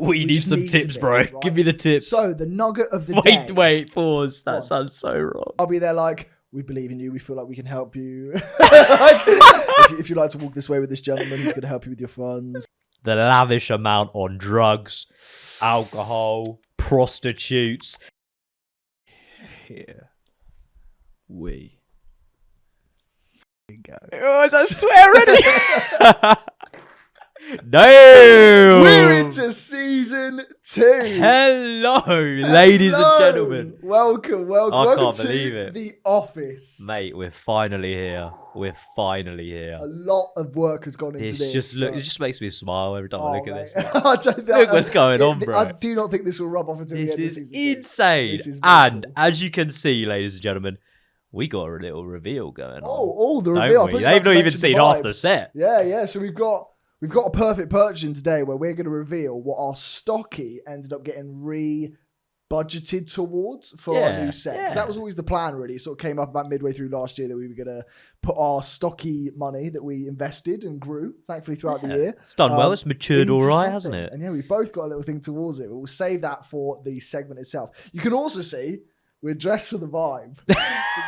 We need just some to tips, be, bro. right? Give me the tips. So the nugget of the day. Wait, pause. That What? sounds so wrong. I'll be there like, we believe in you. We feel like we can help you. Like, if you'd like to walk this way with this gentleman, he's going to help you with your funds. The lavish amount on drugs, alcohol, prostitutes. Here we go. Oh, is that swear already? No! We're into season 2. Hello, ladies and gentlemen. Welcome. I can't to believe it. The Office. Mate, we're finally here. A lot of work has gone into this. It just makes me smile every time I look at this. I don't know. Look what's going on, bro. I do not think this will rub off until the end of This season is 2. insane. This is And mental. as you can see, ladies and gentlemen, we got a little reveal going on. Oh, the Don't reveal. I we? thought you They've had to not even mention seen the half vibe. the set. Yeah. So we've got a perfect purchasing today where we're going to reveal what our Stocky ended up getting budgeted towards for our new set. Because that was always the plan, really. It sort of came up about midway through last year that we were going to put our Stocky money that we invested and grew, thankfully, throughout the year. It's done well. It's matured all into right, something. hasn't it? And we've both got a little thing towards it. But we'll save that for the segment itself. You can also see we're dressed for the vibe.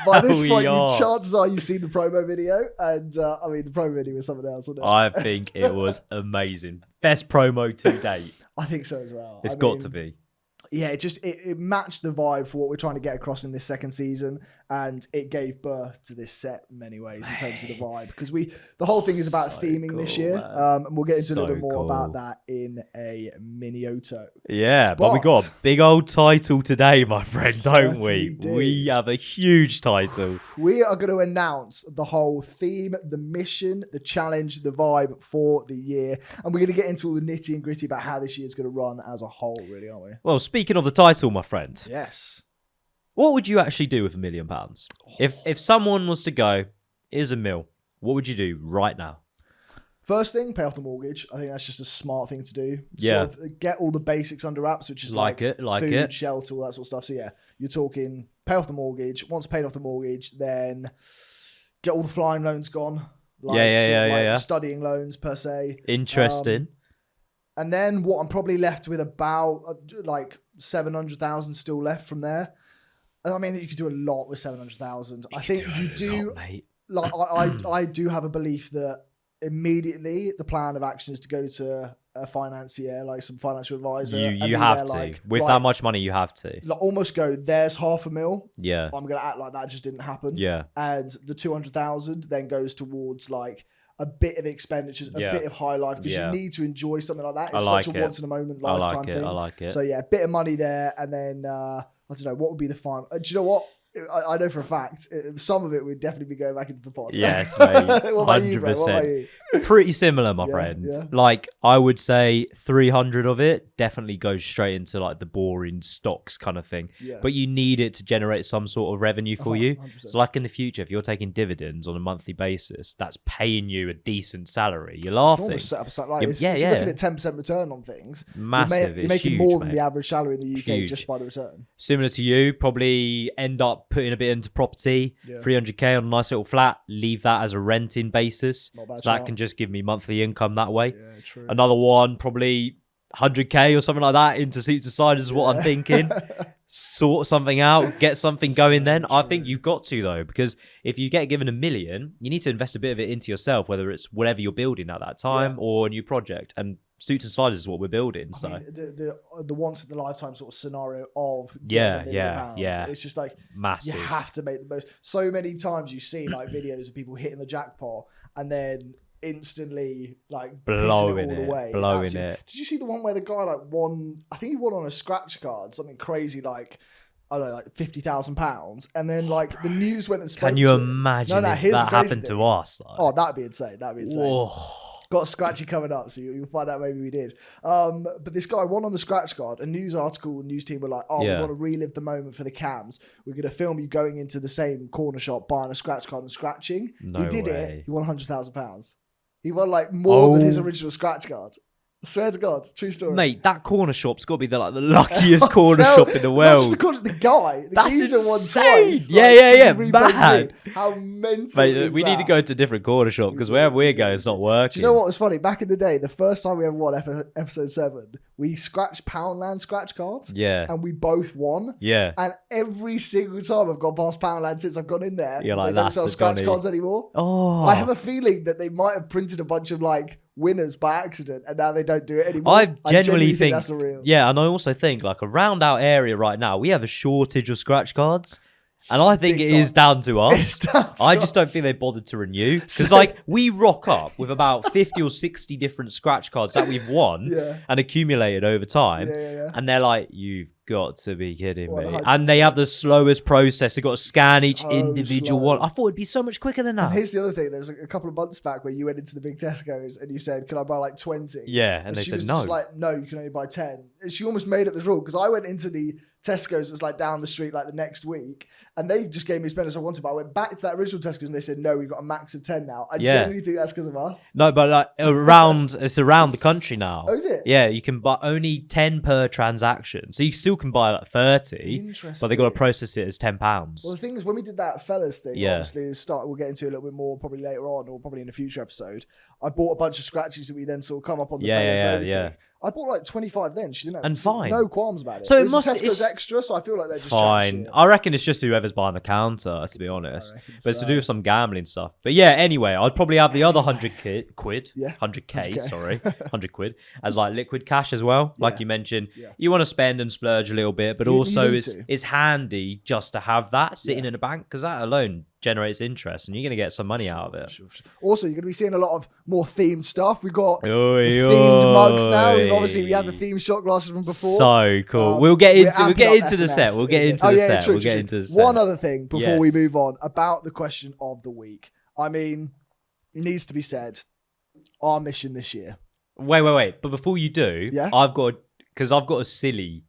By this point, chances are you've seen the promo video. And the promo video was something else, wasn't it? I think it was amazing. Best promo to date. I think so as well. It's got to be. Yeah, it matched the vibe for what we're trying to get across in this second season, and it gave birth to this set in many ways in terms of the vibe. Because the whole thing is about theming this year, and we'll get into a little bit more about that in a mini-auto. Yeah, but we got a big old title today, my friend, don't we? do. We have a huge title. We are going to announce the whole theme, the mission, the challenge, the vibe for the year, and we're going to get into all the nitty and gritty about how this year is going to run as a whole, really, aren't we? Well, speaking of the title, my friend. Yes. What would you actually do with £1 million? If someone was to go, here's $1 million, what would you do right now? First thing, pay off the mortgage. I think that's just a smart thing to do. Yeah. Sort of get all the basics under wraps, which is like food, shelter, all that sort of stuff. So yeah, you're talking pay off the mortgage. Once paid off the mortgage, then get all the flying loans gone. Studying loans per se. Interesting. And then what I'm probably left with about like 700,000 still left from there. I mean, you could do a lot with 700,000. I think you do. Mate. Like I do have a belief that immediately the plan of action is to go to a financier, like some financial advisor. You have to. With that much money, you have to. Like almost go, there's $500,000. Yeah. I'm going to act like that just didn't happen. Yeah. And the 200,000 then goes towards like a bit of expenditures, a bit of high life, because you need to enjoy something like that. It's such a once in a moment lifetime thing. I like it. So yeah, a bit of money there, and then I don't know what would be the final. Do you know what? I know for a fact some of it would definitely be going back into the pod. Yes, mate. What about you, bro? What about you? Pretty similar, my friend. Yeah. Like, I would say 300 of it definitely goes straight into like the boring stocks kind of thing. Yeah. But you need it to generate some sort of revenue for you. 100%. So like in the future, if you're taking dividends on a monthly basis, that's paying you a decent salary. You're laughing. Almost set up a like, if yeah. you're looking at 10% return on things, Massive. you're making huge, more than mate. the average salary in the UK Huge. just by the return. Similar to you, probably end up putting a bit into property, 300k on a nice little flat, leave that as a renting basis. Not bad So that shout. can just give me monthly income that way. Yeah, true. Another one, probably 100k or something like that into seats aside is what I'm thinking. Sort something out, get something going then. I think you've got to, though, because if you get given $1 million, you need to invest a bit of it into yourself, whether it's whatever you're building at that time or a new project. And Suits and Sliders is what we're building. So I mean, the once in a lifetime sort of scenario of Yeah, £1 million. yeah. It's just like massive. you have to make the most. So many times you see like videos of people hitting the jackpot and then instantly like Blowing pissing it all it, away. blowing It's absolutely- it. Did you see the one where the guy like won? I think he won on a scratch card, something crazy like. I don't know, like £50,000, and then like the news went and spoke. Can you to him. imagine if here's the that crazy happened thing. to us? Like, Oh, that'd be insane. That'd be insane. whoa. Got a scratchy coming up, so you'll find out maybe we did. But this guy won on the scratch card. A news article, news team were like, we want to relive the moment for the cams. We're going to film you going into the same corner shop, buying a scratch card and scratching. No he did way. it. He won £100,000. He won like more than his original scratch card. I swear to God, true story. Mate, that corner shop's got to be the luckiest corner Tell- shop in the Not just world. the corner, the guy. The That's geezer won insane. twice. Yeah, he mad. rebrings in. How mental Mate, is we need to that? go to a different corner shop because wherever we're going, it's not working. Do you know what was funny? Back in the day, the first time we ever won episode 7 we scratched Poundland scratch cards. Yeah. And we both won. Yeah. And every single time I've gone past Poundland since I've gone in there, You're like, they don't that's sell the scratch Johnny. cards anymore. Oh. I have a feeling that they might have printed a bunch of like winners by accident and now they don't do it anymore. I genuinely think that's a real. Yeah, and I also think like around our area right now, we have a shortage of scratch cards. And I think Big it is time. down to us. It's down to I just don't us. think they bothered to renew. Because, like, we rock up with about 50 or 60 different scratch cards that we've won Yeah. and accumulated over time. Yeah. And they're like, you've got to be kidding me. 100%. And they have the slowest process. They've got to scan each So individual slow. one. I thought it'd be so much quicker than And that. here's the other thing. There was a couple of months back where you went into the big Tesco's and you said, can I buy like 20? Yeah, and they she said was no. just like, no, you can only buy 10. And she almost made it the rule because I went into the Tesco's that's like down the street like the next week and they just gave me as many as I wanted, but I went back to that original Tesco's and they said, no, we've got a max of 10 now. I genuinely think that's because of us. No, but like it's around the country now. Oh, is it? Yeah, you can buy only 10 per transaction. So you still can buy like 30, Interesting. but they got to process it as £10. Well, the thing is, when we did that fellas thing, Yeah. obviously, we'll get into it a little bit more probably later on or probably in a future episode. I bought a bunch of scratches that we then saw come up on the fellas loaded thing. I bought like 25 then. She didn't have And fine. no qualms about it. So it was must- Tesco's it's- extra, so I feel like they're just Fine. chatting shit. I reckon it's just whoever's buying the counter, to be honest. reckon But it's to so. do with some gambling stuff. But yeah, anyway, I'd probably have the other 100 quid. Yeah. 100k, 100K. sorry. 100 quid as like liquid cash as well. Like Yeah. you mentioned, Yeah. you want to spend and splurge a little bit, but You also need it's to. it's handy just to have that sitting Yeah. in a bank because that alone generates interest and you're going to get some money out of it. Sure. Also, you're going to be seeing a lot of more themed stuff. We've got Oi, the themed mugs now. oi. Obviously, we had the themed shot glasses from before. So cool. Um, we'll get we're into amping up the set. SNS We'll get into Oh, the yeah, set. true, We'll get true. into the set. One other thing before we Yes. move on about the question of the week. I mean, it needs to be said. Our mission this year. Wait. But before you do, Yeah? I've got a silly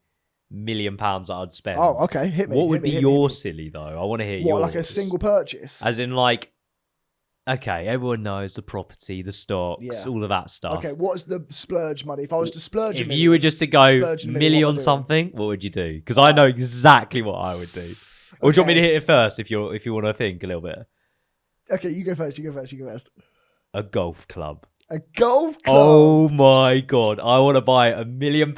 £1 million that I'd spend. Oh, okay. Hit me. What hit would me, be hit me, your hit me. silly though? I want to hear What, yours. like a single purchase? As in, like, okay, everyone knows the property, the stocks, Yeah. all of that stuff. Okay, what is the splurge money? If I was to splurge a If million, you were just to go splurge a million, million what on am I doing? something, what would you do? Because I know exactly what I would do. Or do you want me to Okay. hit it first if you want to think a little bit? Okay, you go first. A golf club. A golf club? Oh my god! I want to buy £1 million,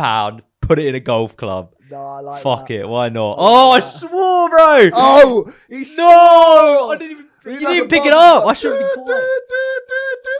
put it in a golf club. No, I like Fuck that. it, why not? I Oh, I like that. swore, bro! Oh, he's No! I didn't even. You He didn't does even a pick it buzzer. up. I should have been quiet.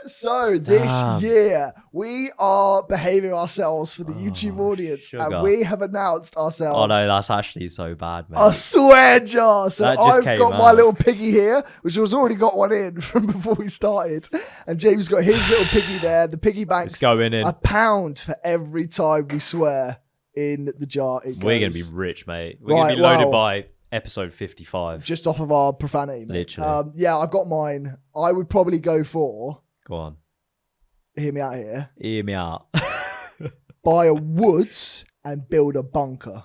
So this Damn. year we are behaving ourselves for the YouTube audience, sugar. and we have announced ourselves Oh no, that's actually so bad, man. a swear jar. So That just I've came got my out. little piggy here, which was already got one in from before we started, and James got his little piggy there. The piggy bank's It's going in. £1 for every time we swear in the jar. It We're gonna goes. be rich, mate. We're gonna Right, be loaded well- by episode 55. Just off of our profanity, mate. Literally. Yeah, I've got mine. I would probably go for. Go on, Hear me out here. hear me out. Buy a woods and build a bunker.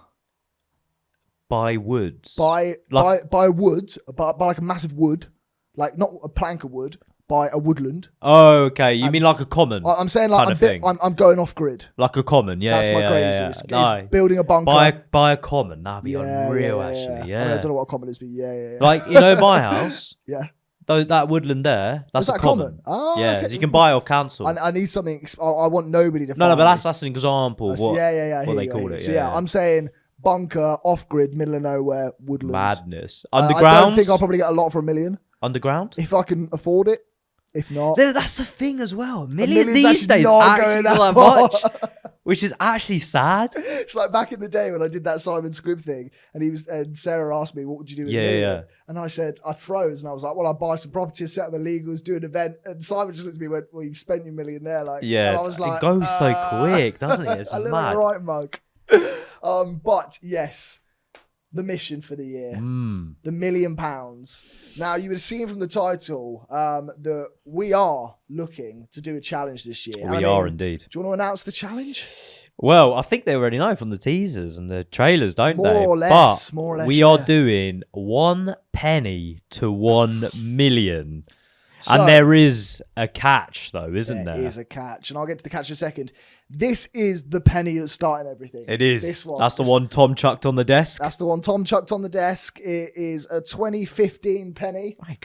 Buy woods. Buy a wood, buy like a massive wood, like not a plank of wood. Buy a woodland. Oh, okay. You mean like a common? I'm saying like Kind of thing. I'm going off grid. Like a common, yeah. That's yeah, my yeah, craziest. yeah. Is building a bunker. Buy a common. That'd be unreal, actually. I, mean, Yeah. I don't know what a common is, but yeah. Like, you know, my house. Yeah. Though that woodland there, that's Is a that common. Oh, Yeah, okay. so you can buy or cancel. I need something. I want nobody to. No, find but me. that's an example of what, I what hear they you, I call hear it. you. So yeah, I'm saying bunker, off grid, middle of nowhere, woodlands. madness. I Underground. don't think I'll probably get a lot for $1 million Underground. if I can afford it. If not, That's the thing as well. million's These actually days not actually going not that that much, which is actually sad. it's like back in the day when I did that Simon Scribb thing, and Sarah asked me, "What would you do with Yeah, $1 million?" yeah. And I said, I froze, and I was like, "Well, I'd buy some property, set up the legals, do an event." And Simon just looked at me and went, "Well, you've spent your $1 million there." Like, Yeah, and I was like, it goes so quick, doesn't it? It's I look mad. like a right mug. But yes, the mission for the year. The £1 million. Now, you would have seen from the title that we are looking to do a challenge this year. We are indeed. Do you want to announce the challenge? Well, I think they already know from the teasers and the trailers, don't they? More or less, we are yeah. doing 1 penny to 1 million. So- And there is a catch, though, isn't there? There is a catch, and I'll get to the catch in a second. This is the penny that's starting everything. It is. This one. That's the one Tom chucked on the desk. That's the one Tom chucked on the desk. It is a 2015 penny, It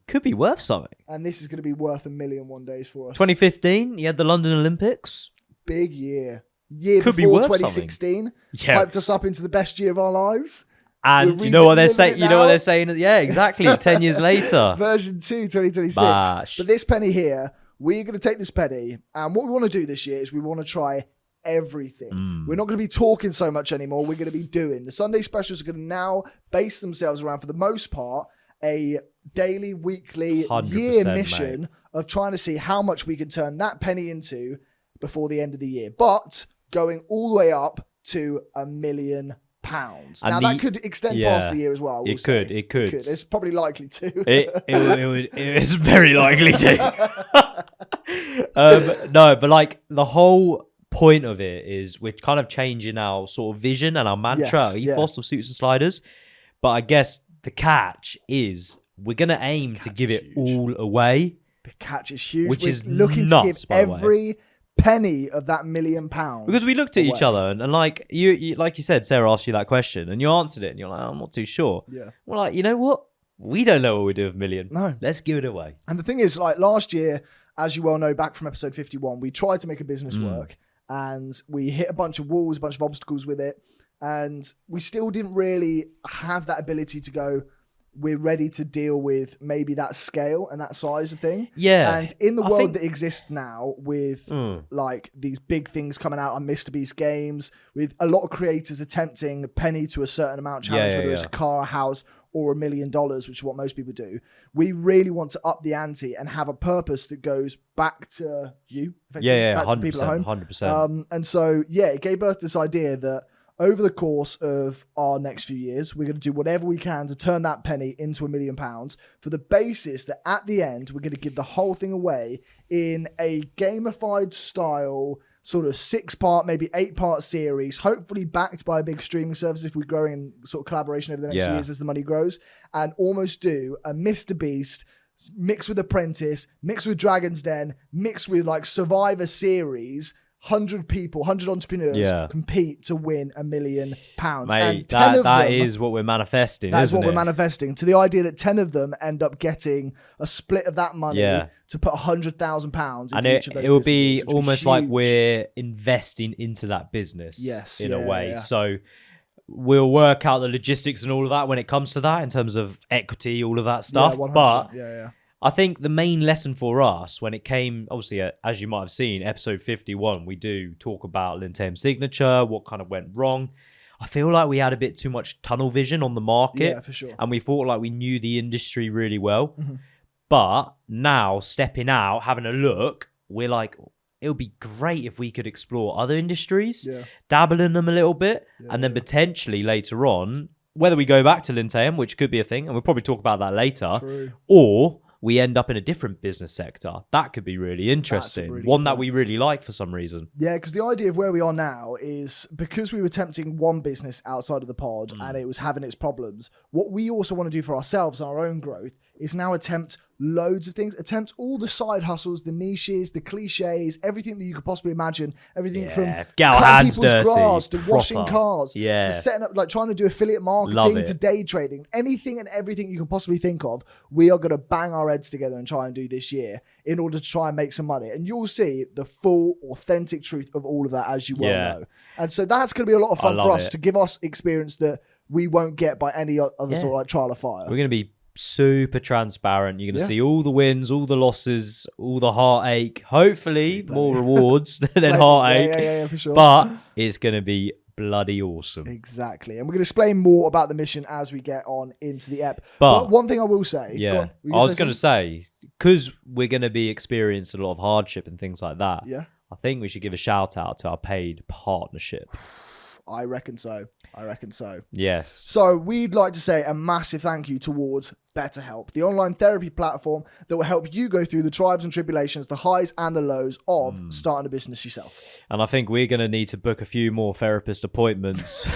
could be worth something. and this is going to be worth $1 million one day for us. 2015, you had the London Olympics. Big year. year Could be before worth 2016, Yeah. hyped us up into the best year of our lives. And We're you know what they're reliving saying? it You know what now. they're saying? Yeah, exactly. 10 years later. Version 2, 2026. Bash. But this penny here, we're going to take this penny, and what we want to do this year is we want to try everything. We're not going to be talking so much anymore. We're going to be doing. The Sunday specials are going to now base themselves around, for the most part, a daily, weekly, 100%, year mission mate. of trying to see how much we can turn that penny into before the end of the year. But going all the way up to £1 million. Now that could extend past the year as well. It could. It's probably likely to. It's very likely to. No, but like the whole point of it is we're kind of changing our sort of vision and our mantra, our ethos of Suits and Sliders. But I guess the catch is we're going to aim to give it all away. The catch is huge. Which is looking nuts, to by give the way. every penny of that £1 million. Because we looked at each other and like you like you said, Sarah asked you that question and you answered it and you're like, I'm not too sure. Yeah. We're like, you know what? We don't know what we do with $1 million. No. Let's give it away. And the thing is, like last year, as you well know, back from episode 51, we tried to make a business work and we hit a bunch of walls, a bunch of obstacles with it. And we still didn't really have that ability to go, we're ready to deal with maybe that scale and that size of thing. Yeah. And in the world that exists now with like these big things coming out on Mr. Beast games, with a lot of creators attempting penny to a certain amount challenge, whether it's a car, a house, or $1 million, which is what most people do. We really want to up the ante and have a purpose that goes back to you. Back 100%, to the people at home. 100%. And so, it gave birth to this idea that over the course of our next few years, we're going to do whatever we can to turn that penny into £1 million for the basis that at the end, we're going to give the whole thing away in a gamified style, sort of 6-part, maybe 8-part series, hopefully backed by a big streaming service if we're growing in sort of collaboration over the next years as the money grows, and almost do a Mr. Beast mixed with Apprentice, mixed with Dragon's Den, mixed with like Survivor series. 100 people, 100 entrepreneurs compete to win £1 million. Mate, that is what we're manifesting, That's isn't what it? we're manifesting. To the idea that 10 of them end up getting a split of that money to put £100,000 into each of those it will be businesses, almost like we're investing into that business in a way. So we'll work out the logistics and all of that when it comes to that in terms of equity, all of that stuff. 100%. But I think the main lesson for us when it came, obviously, as you might have seen, episode 51, we do talk about Lintame's signature, what kind of went wrong. I feel like we had a bit too much tunnel vision on the market. Yeah, for sure. And we thought like we knew the industry really well. But now, stepping out, having a look, we're like, it would be great if we could explore other industries, dabble in them a little bit, and then potentially later on, whether we go back to Lintame, which could be a thing, and we'll probably talk about that later, or we end up in a different business sector. That could be really interesting. Really One that we really like for some reason. Yeah, because the idea of where we are now is because we were attempting one business outside of the pod and it was having its problems, what we also want to do for ourselves and our own growth is now attempt loads of things, attempt all the side hustles, the niches, the cliches, everything that you could possibly imagine, everything from cutting people's grass to washing cars to setting up, like trying to do affiliate marketing to day trading, anything and everything you can possibly think of, we are going to bang our heads together and try and do this year in order to try and make some money. And you'll see the full, authentic truth of all of that, as you well know. And so that's going to be a lot of fun for us to give us experience that we won't get by any other sort of like trial of fire. We're going to be super transparent. You're going to see all the wins, all the losses, all the heartache. Hopefully more rewards than heartache. Yeah, for sure. But it's going to be bloody awesome. Exactly. And we're going to explain more about the mission as we get on into the ep. But one thing I will say. Yeah. I was going to say, because we're going to be experiencing a lot of hardship and things like that. Yeah. I think we should give a shout out to our paid partnership. I reckon so. Yes. So we'd like to say a massive thank you towards BetterHelp, the online therapy platform that will help you go through the tribes and tribulations, the highs and the lows of starting a business yourself. And I think we're going to need to book a few more therapist appointments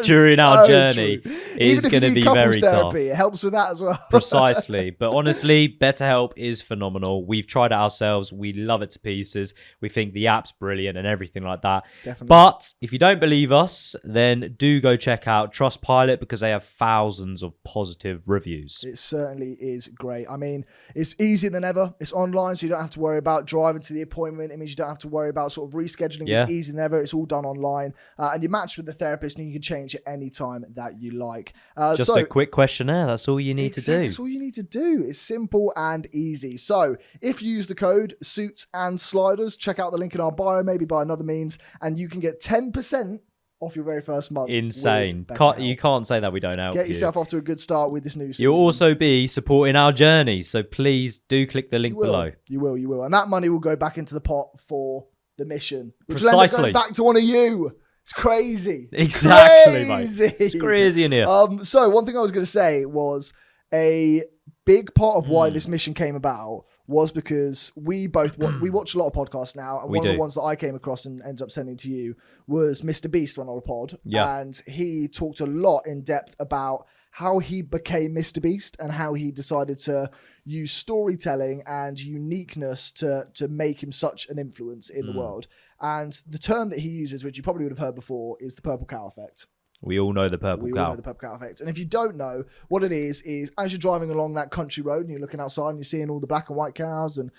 during our journey. It's going to be very tough. It helps with that as well. Precisely. But honestly, BetterHelp is phenomenal. We've tried it ourselves. We love it to pieces. We think the app's brilliant and everything like that. Definitely. But if you don't believe us, then do go check out Trustpilot because they have thousands of positive reviews. It certainly is great. I mean, it's easier than ever. It's online, so you don't have to worry about driving to the appointment. It means you don't have to worry about sort of rescheduling. It's easier than ever. It's all done online. And you're matched with the therapist, and you can change it any time that you like. Just a quick questionnaire. That's all you need to do. That's all you need to do. It's simple and easy. So if you use the code Suits and Sliders, check out the link in our bio, maybe by another means, and you can get 10% off your very first month. Insane. You can't say that we don't help you. Get yourself off to a good start with this new season. You'll also be supporting our journey, so please do click the link below. You will. And that money will go back into the pot for the mission, which Precisely. will end up going back to one of you. It's crazy. Exactly, mate. It's crazy in here. So one thing I was going to say was a big part of why this mission came about was because we both we watch a lot of podcasts now, and one of the ones that I came across and ended up sending to you was Mr. Beast went on a pod, and he talked a lot in depth about how he became Mr. Beast and how he decided to use storytelling and uniqueness to make him such an influence in the world. And the term that he uses, which you probably would have heard before, is the purple cow effect. We all know the purple cow. We all know the purple cow effect. And if you don't know, what it is as you're driving along that country road and you're looking outside and you're seeing all the black and white cows and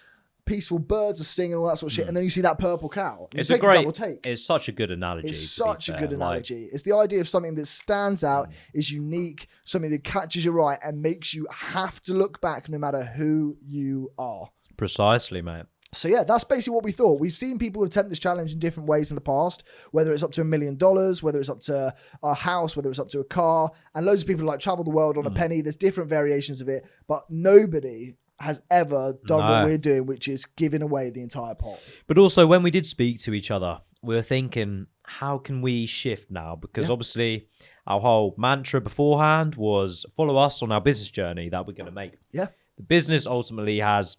peaceful birds are singing and all that sort of shit, and then you see that purple cow. It's a great double take. It's such a good analogy. It's such a good analogy. It's the idea of something that stands out, is unique, something that catches your eye and makes you have to look back no matter who you are. Precisely, mate. So yeah, that's basically what we thought. We've seen people attempt this challenge in different ways in the past, whether it's up to $1 million, whether it's up to a house, whether it's up to a car, and loads of people like travel the world on a penny. There's different variations of it, but nobody has ever done what we're doing, which is giving away the entire pot. But also, when we did speak to each other, we were thinking, how can we shift now? Because obviously our whole mantra beforehand was follow us on our business journey that we're going to make. Yeah. The business ultimately has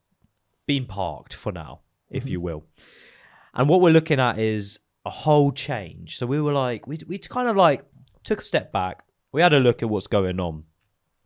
been parked for now, if you will. And what we're looking at is a whole change. So we were like, we kind of like took a step back. We had a look at what's going on,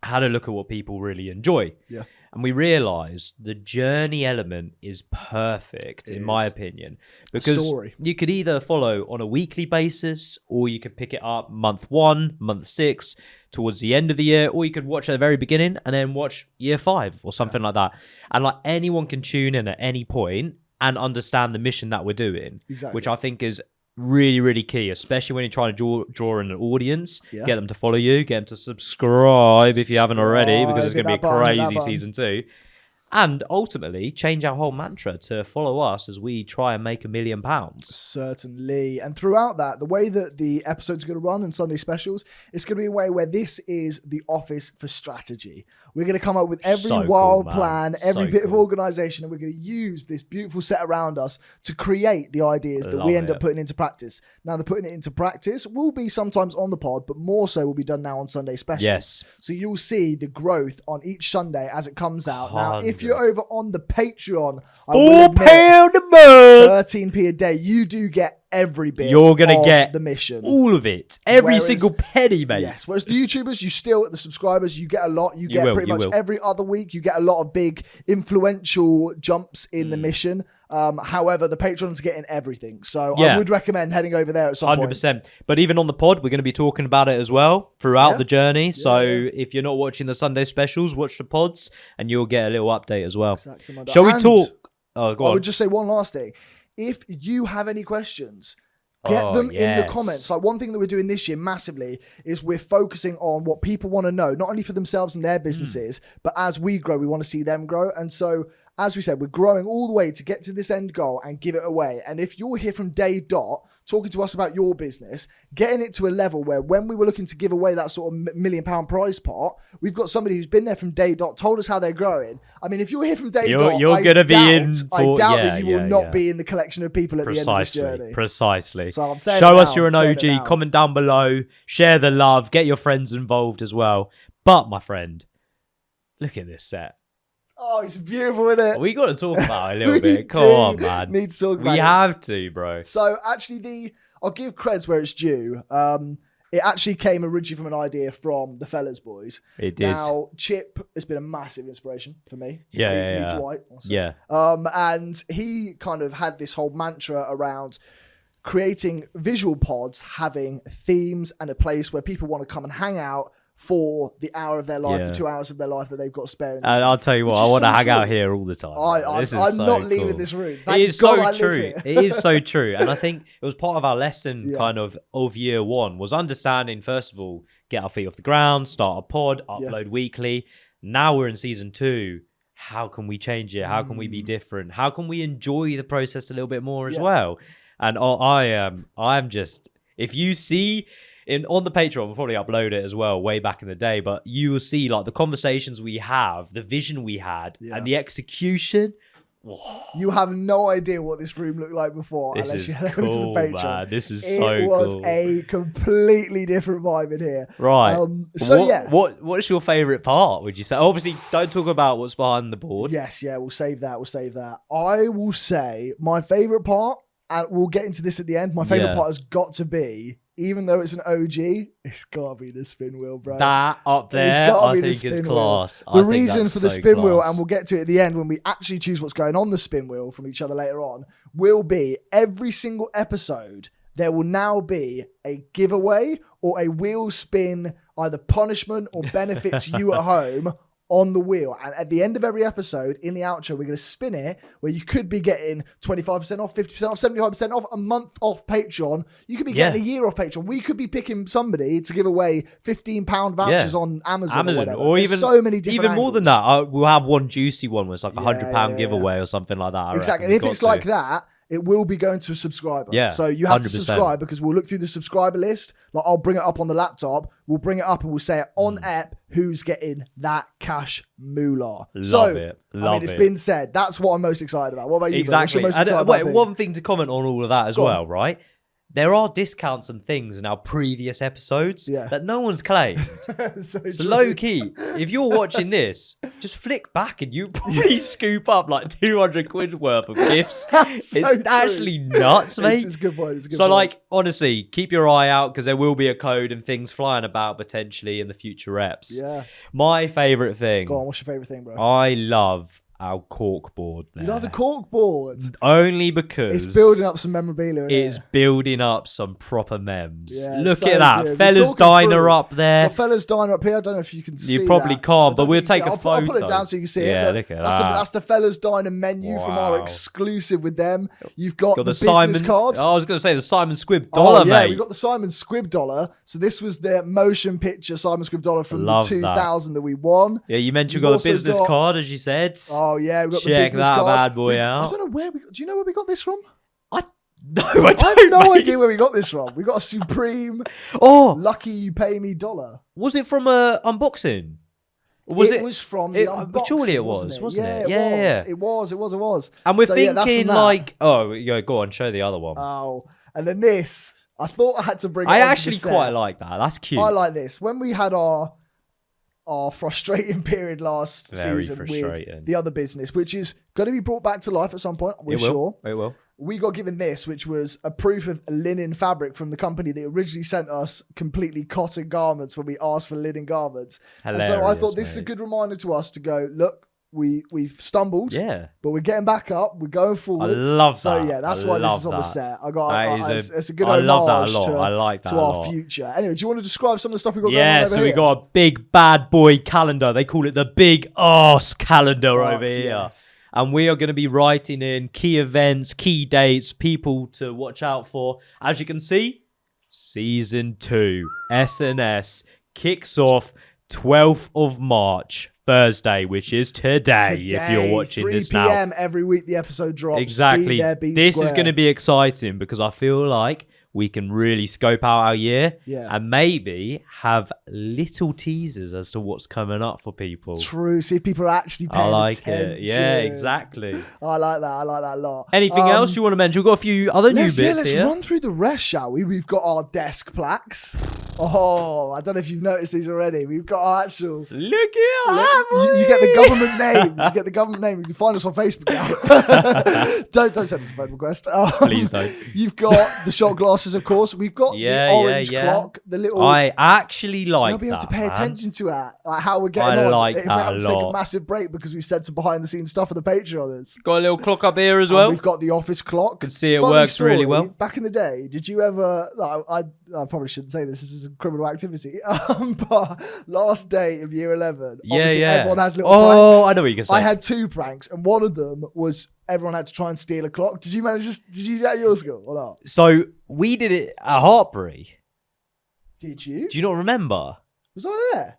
had a look at what people really enjoy. Yeah. And we realized the journey element is perfect, in my opinion, because you could either follow on a weekly basis, or you could pick it up month 1, month 6, towards the end of the year, or you could watch at the very beginning and then watch year 5 or something like that. And like anyone can tune in at any point and understand the mission that we're doing, which I think is really, really key, especially when you're trying to draw in an audience, get them to follow you, get them to subscribe if you haven't already, because it's going to be a crazy season 2. And ultimately, change our whole mantra to follow us as we try and make £1 million. Certainly. And throughout that, the way that the episodes are going to run and Sunday specials, it's going to be a way where this is the office for strategy. We're going to come up with every wild plan, every bit of organisation, and we're going to use this beautiful set around us to create the ideas that we end up putting into practice. Now, the putting it into practice will be sometimes on the pod, but more so will be done now on Sunday specials. Yes. So you'll see the growth on each Sunday as it comes out. Now, if you're over on the Patreon, £4 a month, 13p a day, you do get every bit. You're gonna get the mission, all of it, every single penny, mate. Yes. Whereas the YouTubers, the subscribers, you get a lot. You get pretty much every other week. You get a lot of big influential jumps in the mission. However, the patrons are getting everything. So I would recommend heading over there at some 100%. But even on the pod, we're going to be talking about it as well throughout the journey. So if you're not watching the Sunday specials, watch the pods and you'll get a little update as well. Exactly. Shall we talk? Oh, go on. I would just say one last thing. If you have any questions, get them in the comments. Like one thing that we're doing this year massively is we're focusing on what people want to know, not only for themselves and their businesses, but as we grow, we want to see them grow. And so, as we said, we're growing all the way to get to this end goal and give it away. And if you're here from day dot, talking to us about your business, getting it to a level where when we were looking to give away that sort of £1 million prize pot, we've got somebody who's been there from day dot, told us how they're growing. I mean, if you're here from day dot, I doubt that you will not be in the collection of people at the end of this journey. Precisely. So I'm saying Show us you're an OG, comment down below, share the love, get your friends involved as well. But my friend, look at this set. Oh, it's beautiful, isn't it? We got to talk about it a little bit. Come on, man. Need to talk about it. We have to, bro. So actually, I'll give creds where it's due. It actually came originally from an idea from the Fellas Boys. It did. Now, Chip has been a massive inspiration for me. Yeah. Dwight. Also. Yeah. And he kind of had this whole mantra around creating visual pods, having themes and a place where people want to come and hang out, for the hour of their life, Yeah. the 2 hours of their life that they've got spare. And I'll tell you what, Which I is want to so hang out true. here all the time. I'm so not leaving cool. this room. It Thank is God I so live true. here. It is so true. And I think it was part of our lesson Yeah. kind of year one was understanding, first of all, get our feet off the ground, start a pod, upload weekly. Now we're in season 2. How can we change it? How can we be different? How can we enjoy the process a little bit more as well? And I'm just, if you see on the Patreon, we'll probably upload it as well way back in the day, but you will see like the conversations we have, the vision we had, and the execution. Whoa. You have no idea what this room looked like before This unless is you head over cool, to the Patreon. man. This is so It was cool. a completely different vibe in here. Right. So what's your favourite part, would you say? Obviously, don't talk about what's behind the board. Yes, we'll save that. I will say my favourite part, and we'll get into this at the end, my favourite part has got to be, even though it's an OG, it's got to be the spin wheel, bro. That up there, I think is class. The reason for the spin wheel, and we'll get to it at the end when we actually choose what's going on the spin wheel from each other later on, will be every single episode, there will now be a giveaway or a wheel spin, either punishment or benefit to you at home on the wheel. And at the end of every episode, in the outro, we're going to spin it where you could be getting 25% off, 50% off, 75% off, a month off Patreon. You could be getting a year off Patreon. We could be picking somebody to give away £15 vouchers on Amazon or whatever. Or even so many different even more than that. We'll have one juicy one where it's like £100 giveaway or something like that. Exactly. And if it's like that, it will be going to a subscriber. Yeah, so you have 100%. to subscribe because we'll look through the subscriber list. Like I'll bring it up on the laptop. We'll bring it up and we'll say it on app who's getting that cash moolah. Love it. It's been said. That's what I'm most excited about. What about you? Exactly. Bro? What's your most excited about One thing to comment on all of that as well, right? There are discounts and things in our previous episodes that no one's claimed. So low key, if you're watching this, just flick back and you probably scoop up like 200 quid worth of gifts. It's actually nuts, mate. It's a good point. So like, honestly, keep your eye out because there will be a code and things flying about potentially in the future reps. Yeah. My favourite thing. Go on, what's your favourite thing, bro? I love our cork board there. You love the cork board? Only because it's building up some memorabilia. It's building up some proper memes. Yeah, Look so at that. good. Fella's Diner up there. Well, Fella's Diner up here. I don't know if you can see You probably that. can't, but we'll take a photo. I'll put it down so you can see it. Look at that. That's the Fella's Diner menu from our exclusive with them. You've got the business Simon card. I was going to say the Simon Squibb dollar, mate. We've got the Simon Squibb dollar. So this was the motion picture Simon Squibb dollar from the 2000 that we won. Yeah, you mentioned we've got the business card, as you said. Oh, yeah. We've got the Check business that card. bad boy out. I don't know where do you know where we got this from? No, I don't. I have no idea where we got this from. We got a Supreme Lucky You Pay Me dollar. Was it from unboxing? It was from the unboxing, surely it was, wasn't it? Yeah, it was. And we're thinking like, go on, show the other one. Oh, and then this, I thought I had to bring. I actually quite like that. That's cute. I like this. When we had our frustrating period last season with the other business, which is going to be brought back to life at some point. We're sure. It will. We got given this, which was a proof of linen fabric from the company that originally sent us completely cotton garments when we asked for linen garments. Hilarious, and so I thought this is a good reminder to us to go, look, we've stumbled, but we're getting back up. We're going forward. I love that. So yeah, that's why this is on the set. It's a good homage to our future. Anyway, do you want to describe some of the stuff we got going on over here? We got a big bad boy calendar. They call it the big arse calendar over here. Yes. And we are going to be writing in key events, key dates, people to watch out for. As you can see, Season 2, SNS, kicks off 12th of March, Thursday, which is today if you're watching this now. 3 p.m. every week the episode drops. Exactly. This is going to be exciting because I feel like we can really scope out our year and maybe have little teasers as to what's coming up for people. True. See if people are actually paying attention. It. Yeah, exactly. I like that a lot. Anything else you want to mention? We've got a few other new bits here. Let's run through the rest, shall we? We've got our desk plaques. Oh, I don't know if you've noticed these already. We've got our actual... Look at that, you get the government name. You get the government name. You can find us on Facebook now. don't send us a phone request. Please don't. You've got the shot glasses, of course. We've got the orange clock. The little... I actually like that. You'll be able to pay attention to it. Like how we're getting on. I like if that we have to a lot. take a massive break because we've said some behind the scenes stuff for the Patreoners. Got a little clock up here as well. We've got the office clock. You can see it works really well. Back in the day, did you ever... I probably shouldn't say this. This is is a criminal activity. But last day of year 11, Yeah, obviously yeah. everyone has little Oh, pranks. I know what you can say. I had 2 pranks, and one of them was everyone had to try and steal a clock. Did you manage? Did you do that at your school or not? So we did it at Hartbury. Did you? Do you not remember? Was I there?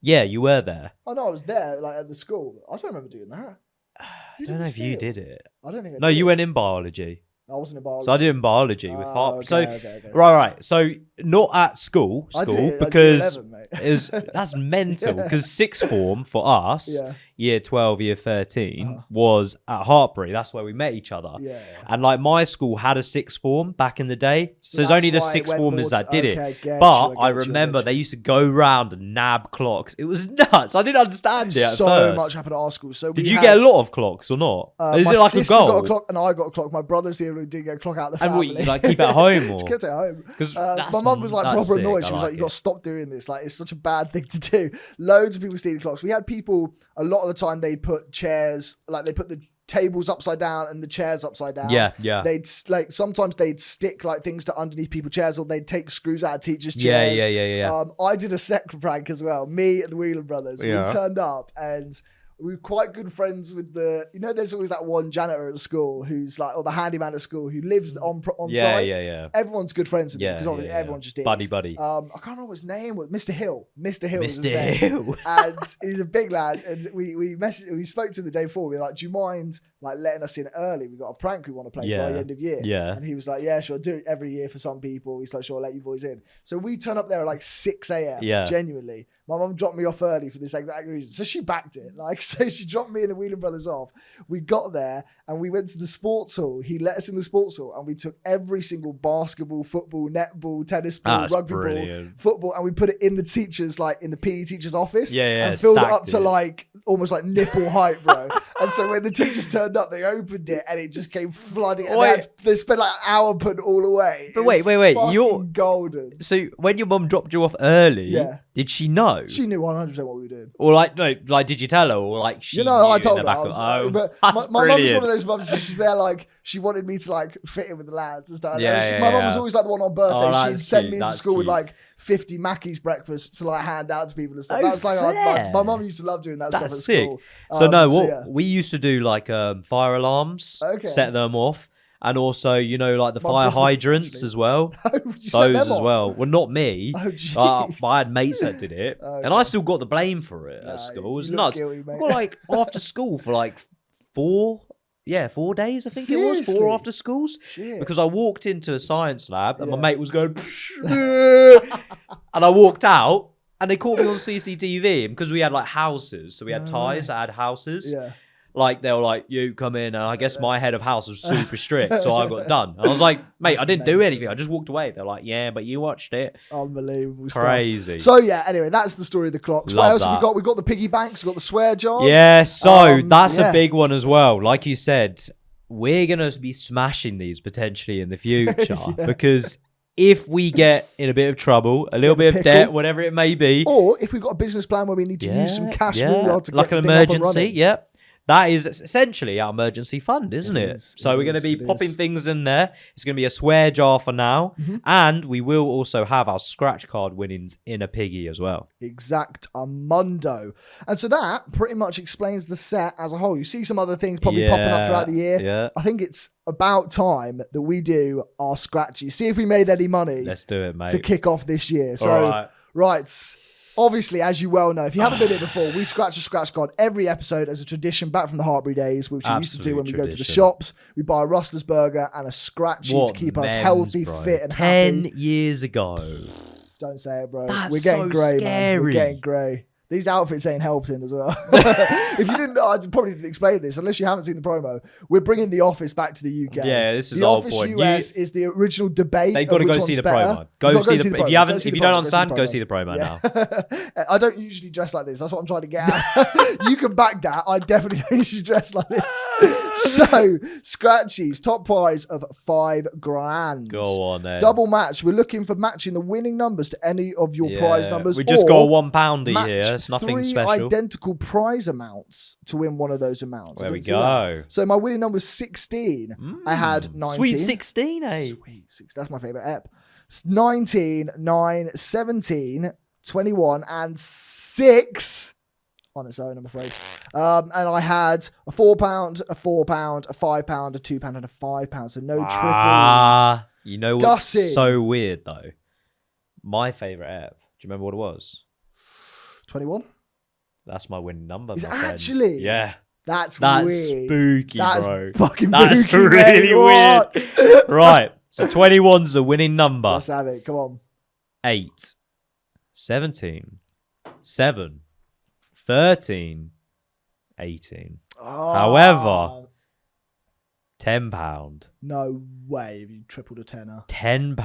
Yeah, you were there. Oh no, I was there, like at the school. I don't remember doing that. I don't know if you did it. I don't think I No, did. you went in biology. I wasn't in biology. So I did in biology with Hartbury. So okay. right. So not at school I did it at because year 11, mate. that's mental. Because sixth form for us, Yeah. year 12, year 13 was at Hartbury. That's where we met each other. Yeah. And like my school had a sixth form back in the day, so it's that's only the why it sixth went formers more that did okay, it. get But you, I get you. remember they used to go round and nab clocks. It was nuts. I didn't understand it at So first. much happened at our school. So Did we you had, get a lot of clocks or not? Is my it like a sister goal? got a clock and I got a clock. My brother's here who didn't get a clock out of the And family. what, you like keep it at home or? She kept it at home. 'Cause My that's- mum was like that's proper sick. annoyed. I She was like, like "You got it. to stop doing this. Like, it's such a bad thing to do." Loads of people stealing clocks. We had people a lot of the time. They put chairs, like they put the tables upside down and the chairs upside down. Yeah. They'd like sometimes they'd stick like things to underneath people's chairs, or they'd take screws out of teachers' chairs. Yeah. I did a second prank as well. Me and the Whelan brothers. Yeah. We turned up and we were quite good friends with there's always that one janitor at school who's like, or the handyman at school who lives on site. Yeah. Everyone's good friends with him because Yeah, obviously yeah. everyone just is. Buddy. I can't remember what his name was. Mr. Hill. Mr. Hill. was his Mr. name. Hill. And he's a big lad. And we spoke to him the day before. We were like, "Do you mind like letting us in early? We've got a prank we want to play for our end of year." Yeah. And he was like, "Yeah, sure. I do it every year for some people." He's like, "Sure, I'll let you boys in." So we turn up there at like 6 a.m. Yeah. Genuinely. My mum dropped me off early for this exact reason. So she backed it. Like, so she dropped me and the Whelan brothers off. We got there and we went to the sports hall. He let us in the sports hall and we took every single basketball, football, netball, tennis ball, That's rugby brilliant. ball, football, and we put it in the teacher's, like in the PE teacher's office. Yeah, and filled it stacked up to it. like almost like nipple height, bro. And so when the teachers turned up, they opened it and it just came flooding. And they spent like an hour putting it all away. But It wait, was wait. You're fucking golden. So when your mum dropped you off early, Yeah. did she know? She knew 100% what we were doing. Or like no, like did you tell her? Or like she knew I in told the her. back I of- was like, oh, but that's my mum's one brilliant. of those mums. She's there like she wanted me to like fit in with the lads and stuff. And Yeah, my mum yeah. was always like the one on birthday. Oh, She'd that's send cute, me into that's school with cute. like 50 Mackey's breakfast to like hand out to people and stuff. Oh, That was like fair. my mum used to love doing that stuff at That's sick. school. So no, what yeah. we used to do like fire alarms, Okay. set them off, and also like the My fire brother hydrants actually. as well. You set Those them as off? well. Well, not me. Oh, jeez. But I had mates that did it, and I still got the blame for it Nah, at school. It was you look nuts. guilty, I mate. got like after school for like 4 days. I think it was 4 Seriously? after schools. Shit. Because I walked into a science lab and my Yeah. mate was going, and I walked out and they caught me on CCTV. And because we had like houses, so we had No ties that had houses. Yeah. Like they were like, "You come in," and I guess my head of house was super strict, so I got done. And I was like, "Mate, That's I didn't do amazing. anything. I just walked away." They're like, "Yeah, but you watched it." Unbelievable stuff. Crazy. So yeah, anyway, that's the story of the clocks. What Love else have we that. got? We got the piggy banks, we got the swear jars. Yeah, so that's yeah. a big one as well. Like you said, we're gonna be smashing these potentially in the future because if we get in a bit of trouble, a little bit of pickle. debt, whatever it may be, Or if we've got a business plan where we need to use some cash moolah to like get an the thing up and emergency, running. yeah. That is essentially our emergency fund, isn't it? is, So it we're going to is, be it popping is. things in there. It's going to be a swear jar for now. And we will also have our scratch card winnings in a piggy as well. Exactamundo. And so that pretty much explains the set as a whole. You see some other things probably popping up throughout the year. Yeah. I think it's about time that we do our scratchies. See if we made any money Let's do it, mate. to kick off this year. So, All right. Obviously, as you well know, if you haven't been here before, we scratch a scratch card every episode as a tradition back from the Hartbury days, which we used to do when we go to the tradition. shops. We buy a Rustler's burger and a scratchy to keep us healthy, bro. fit, and 10 happy. years ago. Don't say it, bro. That's We're getting so grey, man. We're scary. getting grey. These outfits ain't helping as well. If you didn't know, I probably didn't explain this, unless you haven't seen the promo. We're bringing The Office back to the UK. Yeah, this is The the whole Office point. US is the original debate. They've got to of go which see one's the better. promo. You've Go got to see the. If you haven't, if you don't understand, go see the promo now. I don't usually dress like this. That's what I'm trying to get at. You can back that. I definitely don't usually dress like this. So, scratchies, top prize of $5,000. Go on then. Double match. We're looking for matching the winning numbers to any of your prize numbers. We just got a or £1 match here. It's nothing three special. identical prize amounts to win one of those amounts. I There we didn't see that. go. So my winning number was 16. I had 19. Sweet 16, eh? Sweet 6. That's my favorite ep. 19, 9, 17, 21, and 6 on its own, I'm afraid. And I had a £4, a £4, a £5, a £2, and a £5. So no triples. You know what's so weird though? My favourite app. Do you remember what it was? 21. That's my winning number. Is it my friend. actually? Yeah. That's weird. Spooky, That's bro. Fucking That's spooky, really mate. weird. Right. So 21's the winning number. Let's have it. Come on. 8, 17, 7, 13, 18. Oh, However, £10. no way have you tripled a tenner. £10.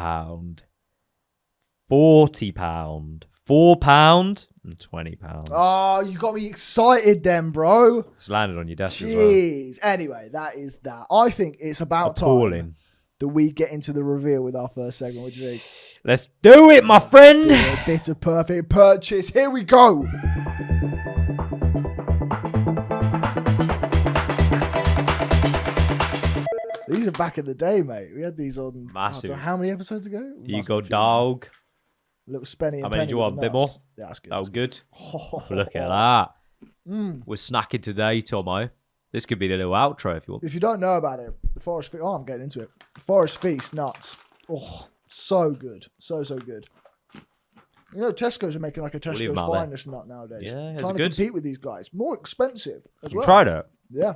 £40. £4 and £20. Oh, you got me excited then, bro. It's landed on your desk as well. Jeez. Anyway, that is that. I think it's about time that we get into the reveal with our first segment. What do you think? Let's do it, my friend. A bit of perfect purchase. Here we go. These are back in the day, mate. We had these on massive. How many episodes ago? You go, dog. Little Spenny and How Penny. many do you want? A bit more? Yeah, that's good. That was good. Oh, Look at that. We're snacking today, Tomo. This could be the little outro if you want. If you don't know about it, the Forest Feast. Oh, I'm getting into it. The Forest Feast nuts. Oh, so good. So good. You know, Tesco's are making like a Tesco's finest nut nowadays. Yeah, trying to good. compete with these guys. More expensive as well. Tried it? Yeah.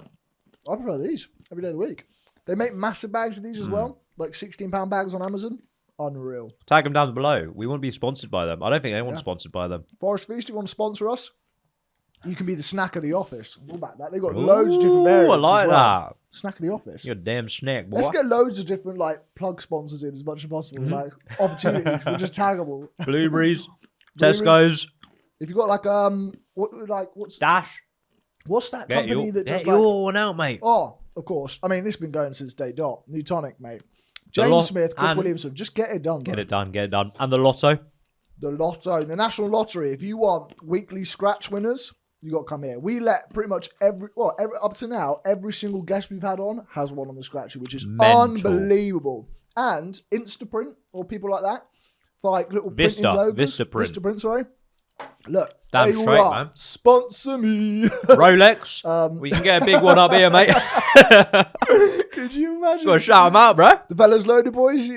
I prefer these every day of the week. They make massive bags of these as well. Like £16 bags on Amazon. Unreal. Tag them down below. We want to be sponsored by them. I don't think anyone's sponsored by them. Forest Feast, you want to sponsor us? You can be the snack of the office. What about that? They've got loads of different variants. I like that. Snack of the office. You're a damn snack, boy. Let's get loads of different like plug sponsors in as much as possible. Like opportunities. We'll just tag them all. Blueberries, Tesco's. If you got like what's Dash. What's that company that does get your one out, mate? Oh, of course. I mean, this has been going since day dot. New tonic, mate. James Smith, Chris Williamson. Just get it done. Get it done. And the lotto. The lotto, the national lottery. If you want weekly scratch winners, you got to come here. We let pretty much every up to now, every single guest we've had on has one on the scratchy, which is unbelievable. And Instaprint or people like that for like little printing logos. Vistaprint, sorry. Look, damn they straight, all man. Sponsor me. Rolex. We can get a big one up here, mate. Could you imagine? Got to shout them out, bro. The fellas loaded, boys.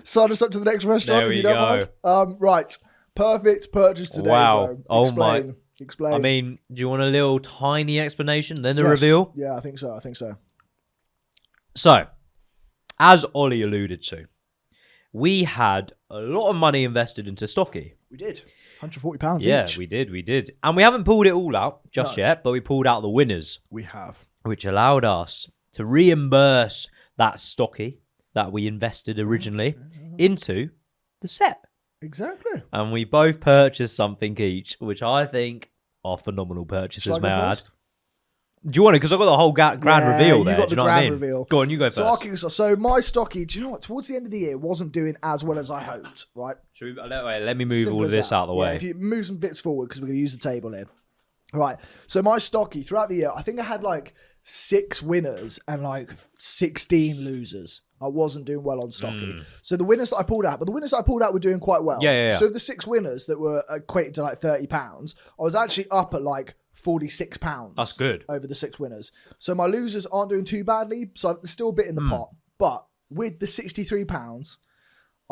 Sign us up to the next restaurant there if you don't mind. Right. Perfect purchase today, wow. bro. Explain. I mean, do you want a little tiny explanation, then the reveal? Yeah, I think so. So, as Ollie alluded to, we had a lot of money invested into Stocky. We did. £140 each. Yeah, we did. And we haven't pulled it all out just yet, but we pulled out the winners. We have. Which allowed us to reimburse that Stocky that we invested originally into the set. Exactly. And we both purchased something each, which I think are phenomenal purchases, may I add. Do you want it? Because I've got the whole grand reveal there. You got the grand reveal. Go on, you go first. So my Stocky, do you know what? Towards the end of the year, it wasn't doing as well as I hoped, right? Let me move all of this out of the way. If you move some bits forward, because we're going to use the table here. All right. So my Stocky, throughout the year, I think I had like 6 winners and like 16 losers. I wasn't doing well on Stocky. So the winners that I pulled out, were doing quite well. Yeah. So of the 6 winners that were equated to like £30, I was actually up at like £46. That's good. Over the 6 winners. So my losers aren't doing too badly. So there's still a bit in the pot. But with the £63,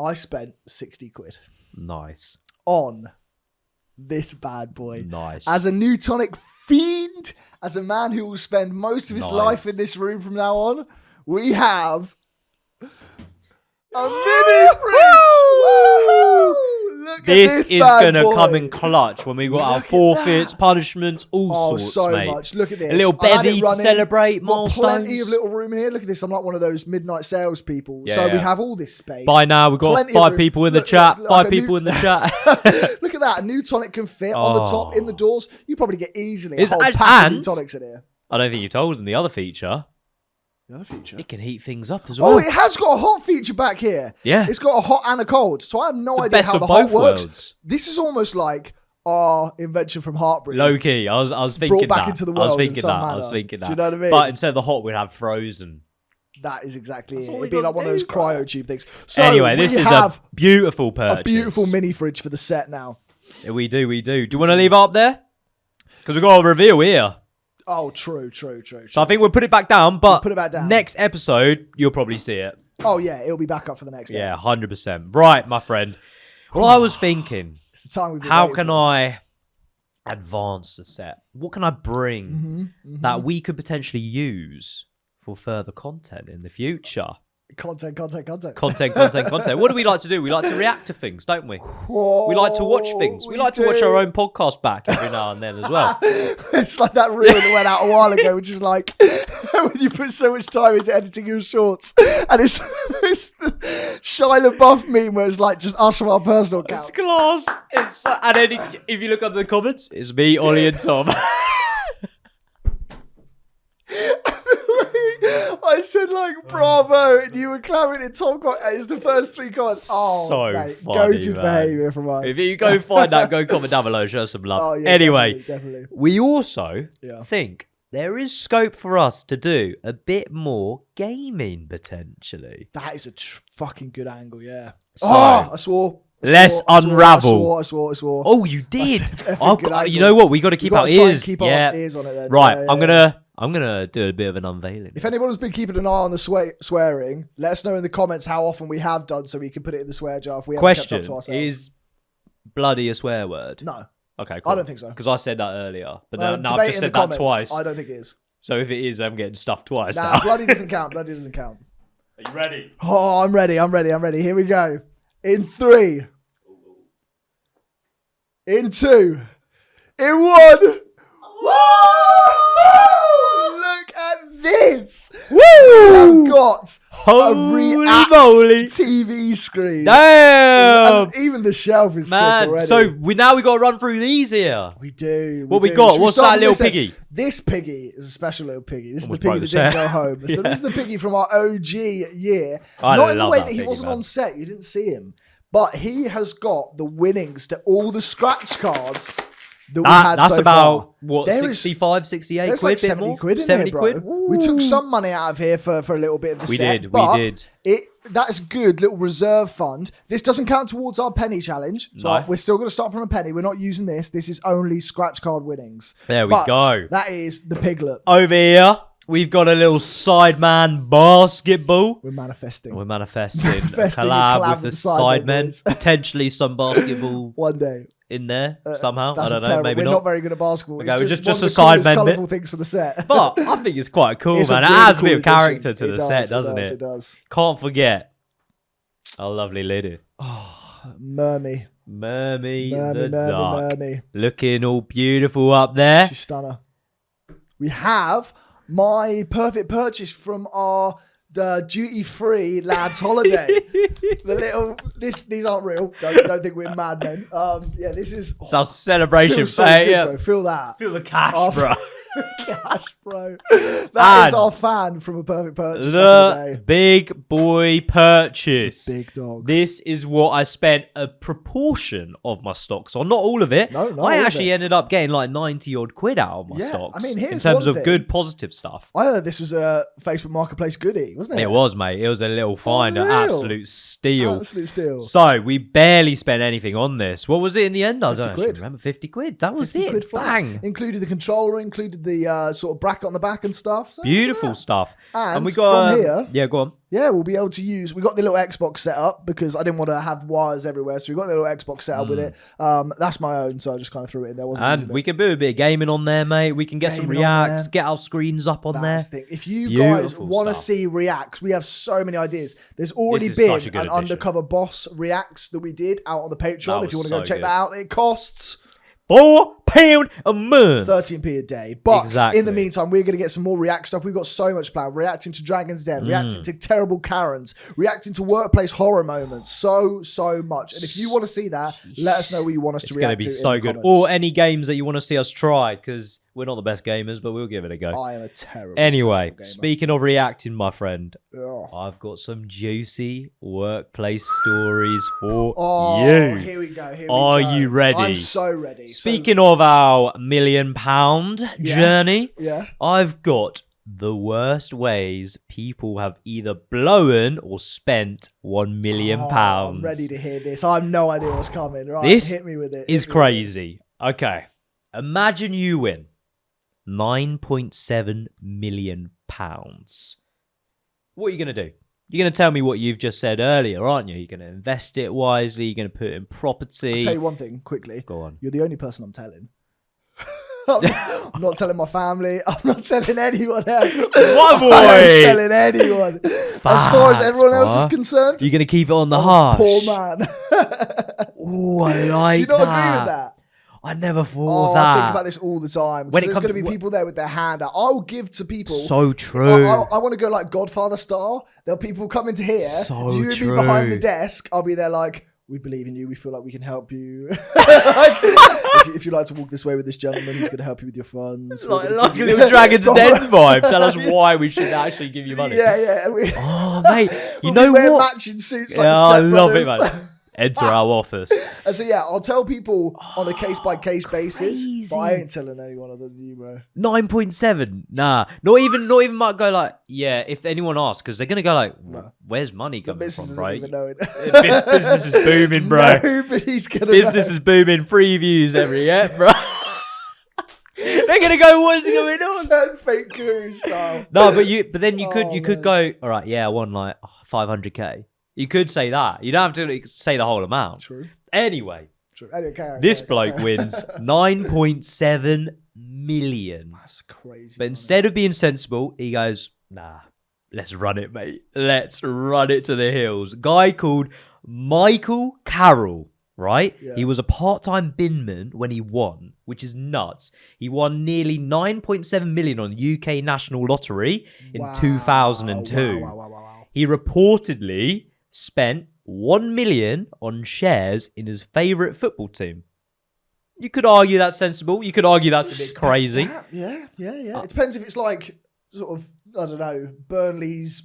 I spent 60 quid. Nice. On this bad boy. Nice. As a new tonic fiend, as a man who will spend most of his life in this room from now on, we have a mini fridge. Look this is going to come in clutch when we got our forfeits, punishments, all sorts, mate. Much. Look at this. A little bevy to celebrate milestones. Plenty of little room here. Look at this. I'm like one of those midnight salespeople. So we have all this space. By now, we've got 5 people in the chat. 5 people in the chat. Look at that. A new tonic can fit on the top, in the doors. You probably get easily a whole pack of new tonics in here. I don't think you told them the other feature. The other feature? It can heat things up as well. Oh, it has got a hot feature back here. Yeah. It's got a hot and a cold. So I have no idea how the hot works. This is almost like our invention from Heartbreak. Low key. I was thinking brought back into the world. I was thinking that. Do you know what I mean? But instead of the hot, we'd have frozen. That is exactly That's it. all we It'd be gotta like one of do, those bro. cryo tube things. So Anyway, this is a beautiful purchase. a beautiful mini fridge for the set now. We do. Do you want to leave it up there? Because we've got a reveal here. Oh, true. So I think we'll put it back down, but put it back down. Next episode, you'll probably see it. Oh, yeah, it'll be back up for the next day. Yeah, 100%. Right, my friend. Well, I was thinking, It's the time we've been how waiting can for. I advance the set? What can I bring that we could potentially use for further content in the future? Content. Content. What do we like to do? We like to react to things, don't we? We like to watch things. We like to watch our own podcast back every now and then as well. It's like that reel that went out a while ago, which is like when you put so much time into editing your shorts, and it's the Shia LaBeouf meme where it's like just us from our personal accounts. It's class. And then if you look up the comments, it's me, Ollie, and Tom. I said like bravo, and you were clapping, and Tom got it's the first 3 comments. Oh, So mate, funny, go-to man. behaviour from us. If you go find that, go comment down below, show us some love. Oh, yeah, anyway, definitely. we also Yeah. think there is scope for us to do a bit more gaming potentially. That is a fucking good angle, yeah. So, I swore. let's unravel. I swore. Oh, you did. Effing good angle. You know what? We got to keep our ears. Keep our ears on it then. Right. Yeah. I'm gonna do a bit of an unveiling. If anyone's been keeping an eye on the swearing, let us know in the comments how often we have done, so we can put it in the swear jar. If we haven't kept Question: up to ourselves. Is bloody a swear word? No, Okay, cool. I don't think so. Because I said that earlier, but now debate I've just in said the that comments. twice. I don't think it is. So if it is, I'm getting stuffed twice Nah, now. bloody doesn't count. Bloody doesn't count. Are you ready? Oh, I'm ready. Here we go. In 3. In 2. In 1. Look at this. We've got Holy a React moly. TV screen. Damn! And even the shelf is sick Man, already. so we got to run through these here. We do. What we do. got? Should we What's start that with little this end? piggy? This piggy is a special little piggy. This is the Almost piggy broke that the didn't set. go home. So this is the piggy from our OG year. I Not in the love way that that he piggy, wasn't man. on set. You didn't see him. But he has got the winnings to all the scratch cards that we had That's so about, far. what, There 65, 68 There's quid? like bit 70 more? quid in 70 there, bro. quid? We took Ooh. some money out of here for a little bit of the We set. did. But that's good little reserve fund. This doesn't count towards our penny challenge. So No. we're still going to start from a penny. We're not using this. This is only scratch card winnings. There we But go. That is the piglet. Over here, we've got a little sideman basketball. We're manifesting. We're manifesting, Manifesting a a collab collab with the with the Sidemen sidemen. boys. Potentially some basketball One day. in there somehow. I That's don't know. terrible. Maybe We're not. not very good at basketball. Okay, It's we're just just one a of the coolest, sidemen bit. colourful things for the set. But I think it's quite cool, It's a man. It really adds a cool bit of addition. character to the does, set, doesn't It it? does. Can't forget our lovely lady. Mermy. Mermy the Dark. Mermy. Looking all beautiful up there. She's stunner. We have my perfect purchase from our duty-free lads holiday. The little these aren't real. Don't think we're madmen. Yeah, this is It's our celebration, feels so mate. good, Yeah. bro. Feel that. Feel the cash, Oh, bro. Cash, bro. That is And our fan from a perfect purchase. back in the The day. big boy purchase. Big dog. This is what I spent a proportion of my stocks on. Not all of it. No, not all I of actually it. ended up getting like 90 odd quid out of my Yeah, stocks. I mean, here's in terms one of thing. good positive stuff. I heard this was a Facebook Marketplace goodie, wasn't it? It was, mate. It was a little find, an real? absolute steal. Absolute steal. So we barely spent anything on this. What was it in the end? I 50 don't actually quid. remember. 50 quid. That was 50 it. quid flat. Bang. Included the controller, included the sort of bracket on the back and stuff. So, Beautiful yeah. stuff. And we got from here, yeah, go on. yeah, we'll be able to use. We got the little Xbox set up because I didn't want to have wires everywhere, so we got the little Xbox set up with it. That's my own, so I just kind of threw it in there. Wasn't And using we it. can do a bit of gaming on there, mate. We can get some Gaming on reacts, there. get our screens up on That's there. the thing. If you guys Beautiful want to stuff. see reacts, we have so many ideas. There's already is been such a good an addition. undercover boss reacts that we did out on the Patreon. That If you was want to go so check good. that out, it costs £4 a month. 13p a day. But Exactly. in the meantime, we're going to get some more React stuff. We've got so much planned. Reacting to Dragon's Den, reacting to terrible Karens, reacting to workplace horror moments. So much. And if you want to see that, let us know what you want us It's to going react to to. be in so the good. comments. Or any games that you want to see us try, because we're not the best gamers, but we'll give it a go. I am a terrible Anyway, terrible gamer. speaking of reacting, my friend, Ugh. I've got some juicy workplace stories for Oh, you. here we go. Here Are we go. you ready? I'm so ready. Speaking of our £1 million journey, Yeah. I've got the worst ways people have either blown or spent £1 million. I'm ready to hear this. I have no idea what's coming. Right, This hit me with it. is crazy. Okay. Imagine you win £9.7 million. What are you going to do? You're going to tell me what you've just said earlier, aren't you? You're going to invest it wisely. You're going to put it in property. I'll tell you one thing quickly. Go on. You're the only person I'm telling. I'm not telling my family. I'm not telling anyone else. What, boy? I'm not telling anyone. As far as everyone else is concerned, you're going to keep it on the hush. Poor man. Oh, I like that. Do you not agree with that? I never thought of that. I think about this all the time. There's going to be people there with their hand out. I will give to people. So true. I want to go like Godfather style. There'll people coming to here. So you and true. me behind the desk. I'll be there like, we believe in you. We feel like we can help you. if you'd like to walk this way with this gentleman, he's going to help you with your funds. Like a little Dragon's Den vibe. Tell us why we should actually give you money. Yeah. Oh, mate. You know wear what? Matching suits like I love it, brothers. man. Enter our office. And so, I'll tell people on a case-by-case basis, crazy. but I ain't telling anyone other than you, bro. 9.7. Nah. Not even might go like, if anyone asks, because they're going to go like, where's money coming from, bro? Even know it. Business is booming, bro. Nobody's going to Business is booming. Free views every bro. They're gonna go, what's going on? Turn fake guru style. No, but then you could go, all right, I won like 500k. You could say that. You don't have to say the whole amount. True. Anyway, okay, this bloke wins 9.7 million. That's crazy. But instead of being sensible, he goes, nah, let's run it, mate. Let's run it to the hills. Guy called Michael Carroll, right? Yeah. He was a part-time binman when he won, which is nuts. He won nearly 9.7 million on UK National Lottery in 2002. Wow. He reportedly spent 1 million on shares in his favourite football team. You could argue that's sensible. You could argue that's a bit crazy. Yeah. It depends if it's like sort of, I don't know, Burnley's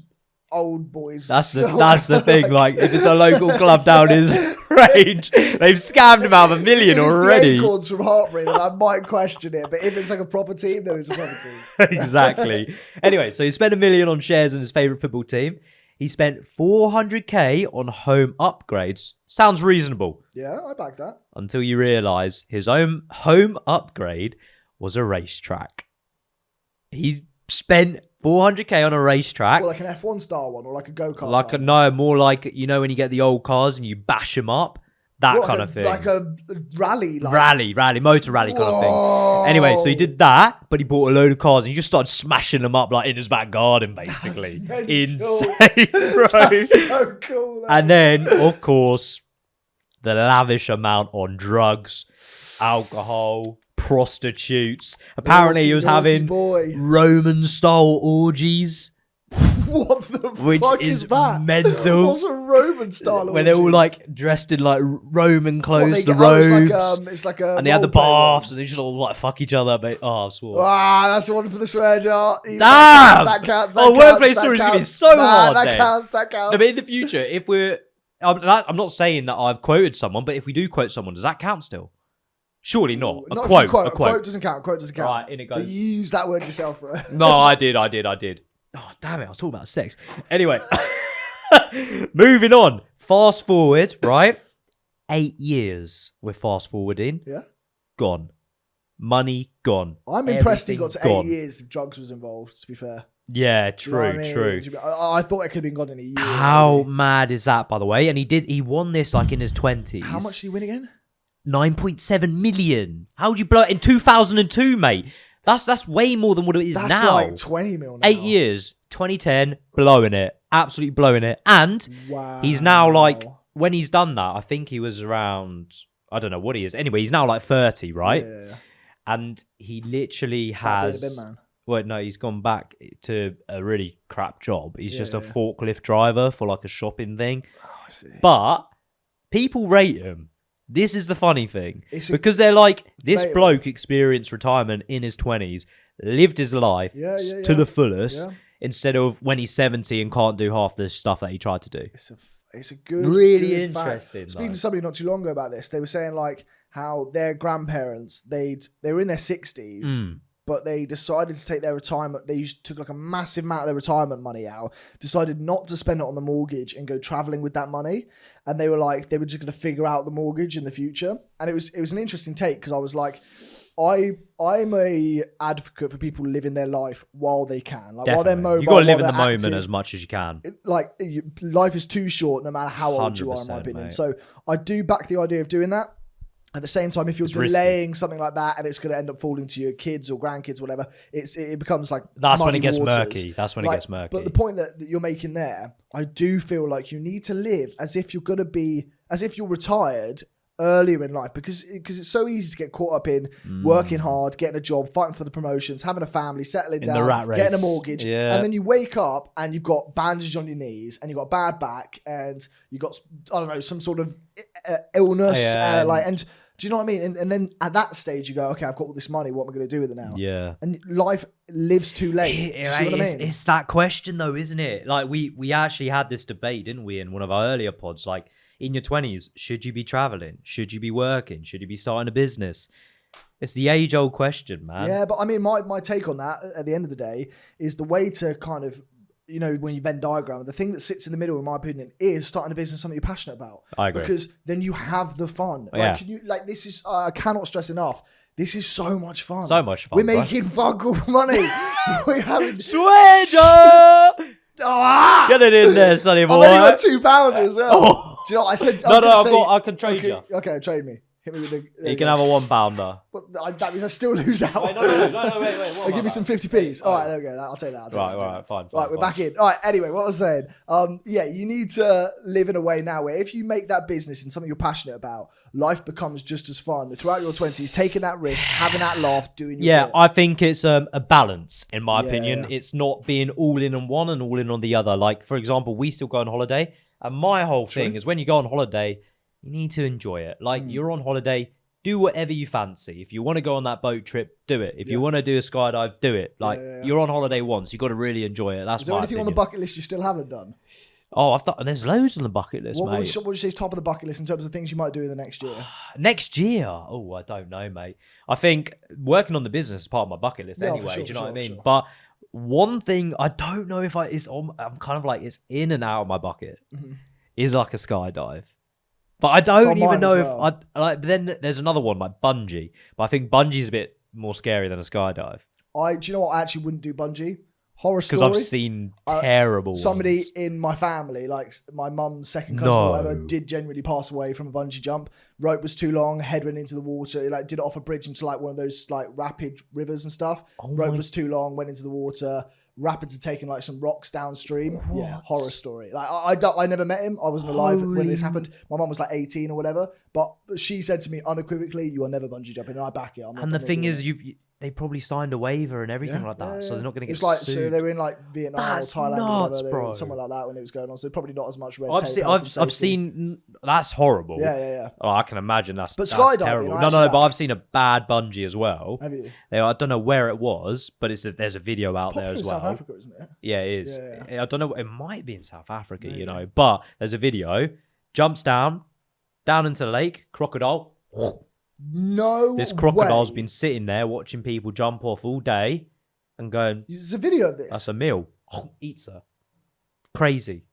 old boys. That's the thing. Like, if it's a local club down his range, they've scammed him out of $1 million already. The Acorns from Hartbury, and I might question it. But if it's like a proper team, then it's a proper team. Exactly. Anyway, so he spent 1 million on shares in his favourite football team. He spent 400k on home upgrades. Sounds reasonable. Yeah, I back that. Until you realise his own home upgrade was a racetrack. He spent 400k on a racetrack. Well, like an F1 style one or like a go-kart? More like, you know, when you get the old cars and you bash them up. That kind of thing. Like a rally. Motor rally kind of thing. Anyway, so he did that, but he bought a load of cars and he just started smashing them up like in his back garden, basically. Insane, bro. That's so cool. And then, of course, the lavish amount on drugs, alcohol, prostitutes. Apparently, he was having Roman-style orgies. What the fuck is that? Mental. What's a Roman style? Where they're all like dressed in like Roman clothes, the robes. It's like a and they had the baths, and they just all like fuck each other. But I swore. That's the one for the swear jar. Damn! That counts. Workplace stories gonna be so hard. That counts. No, but in the future, if I'm not saying that I've quoted someone, but if we do quote someone, does that count still? Surely not. A quote. A quote doesn't count. Right, in it goes. But you use that word yourself, bro. No, I did. Oh, damn it. I was talking about sex. Anyway, moving on. Fast forward, right? 8 years we're fast forwarding. Yeah. Gone. Money gone. I'm impressed he got to 8 years if drugs was involved, to be fair. Yeah, true. I thought it could have been gone in a year. How mad is that, by the way? And he won this like in his 20s. How much did he win again? 9.7 million. How would you blow it in 2002, mate? That's way more than what it is now. That's like 20 mil now. 8 years, 2010, blowing it. Absolutely blowing it. And he's now like, when he's done that, I think he was around, I don't know what he is. Anyway, he's now like 30, right? Yeah. And he literally has... Well, no, he's gone back to a really crap job. He's just a forklift driver for like a shopping thing. Oh, I see. But people rate him. This is the funny thing. Because they're like, this bloke experienced retirement in his 20s, lived his life to the fullest, instead of when he's 70 and can't do half the stuff that he tried to do. It's a good, really interesting. Speaking to somebody not too long ago about this, they were saying like how their grandparents, they were in their 60s, but they decided to take their retirement. They took like a massive amount of their retirement money out, decided not to spend it on the mortgage and go traveling with that money. And they were like, they were just going to figure out the mortgage in the future. And it was an interesting take because I was like, I'm a advocate for people living their life while they can. Like, while they're mobile, you got to live in the active, moment as much as you can. Life is too short, no matter how old you are, in my opinion. Mate. So I do back the idea of doing that. At the same time, if you're delaying something like that and it's going to end up falling to your kids or grandkids, whatever, it becomes like that's when it gets waters. murky. That's when it gets murky. But the point that you're making there, I do feel like you need to live as if you're retired earlier in life, because it's so easy to get caught up in working hard, getting a job, fighting for the promotions, having a family, settling down, the rat race. Getting a mortgage, and then you wake up and you've got bandages on your knees and you've got a bad back and you've got, I don't know, some sort of illness, and do you know what I mean? And then at that stage you go, okay, I've got all this money, what am I going to do with it now? Yeah. And life lives too late. Do you see what I mean? It's that question though, isn't it? Like we actually had this debate, didn't we, in one of our earlier pods, like, in your 20s, should you be traveling? Should you be working? Should you be starting a business? It's the age-old question, man. Yeah, but I mean, my take on that at the end of the day is the way to kind of, you know, when you Venn diagram, the thing that sits in the middle, in my opinion, is starting a business, something you're passionate about. I agree. Because then you have the fun. This is, I cannot stress enough, this is so much fun. So much fun. We're making fuck all money. We're having... Sweater! Get it in there, sonny boy. I've only got £2 as well. Oh. Do you know what I said? I can trade you. Okay, trade me. Hit me with the... You can have a £1. But that means I still lose out. Wait, no, wait. Give me some 50p's. All right, there we go. I'll take that. Right, fine. Right, we're back in. All right, anyway, what I was saying. You need to live in a way now where if you make that business and something you're passionate about, life becomes just as fun. Throughout your 20s, taking that risk, having that laugh, doing your bit. I think it's a balance, in my opinion. Yeah. It's not being all in on one and all in on the other. Like, for example, we still go on holiday. And my whole thing is when you go on holiday, you need to enjoy it. Like, you're on holiday, do whatever you fancy. If you want to go on that boat trip, do it. If you want to do a skydive, do it. Like, you're on holiday once. You've got to really enjoy it. That's my opinion. Is there anything on the bucket list you still haven't done? Oh, I've done. There's loads on the bucket list, mate. What would you say is top of the bucket list in terms of things you might do in the next year? Next year? Oh, I don't know, mate. I think working on the business is part of my bucket list anyway. Do you know what I mean? Sure. But one thing I don't know if I'm kind of like, it's in and out of my bucket. Mm-hmm. Is like a skydive. But I don't even know if I then there's another one like bungee. But I think bungee's a bit more scary than a skydive. Do you know what? I actually wouldn't do bungee. Horror story. Because I've seen terrible somebody ones. In my family, like my mum's second cousin or whatever, did genuinely pass away from a bungee jump. Rope was too long, head went into the water. He did it off a bridge into like one of those like rapid rivers and stuff. Rope was too long, went into the water. Rapids had taken like some rocks downstream. What? Yeah, horror story. Like I never met him. I wasn't alive when this happened. My mum was like 18 or whatever. But she said to me unequivocally, "You are never bungee jumping," and I back it. And the thing is, they probably signed a waiver and everything like that, so they're not going to get sued. So they were in like Vietnam or Thailand or whatever, bro. Somewhere like that when it was going on. So probably not as much red tape. I've seen that's horrible. Yeah. Oh, I can imagine that's skydiving, terrible. No, but I've seen a bad bungee as well. Have you? I don't know where it was, but there's a video out there as well. South Africa, isn't it? Yeah, it is. Yeah. I don't know. It might be in South Africa, you know, but there's a video. Jumps down into the lake, crocodile. No, this crocodile's been sitting there watching people jump off all day and going, there's a video of this. That's a meal. Eats her. Crazy.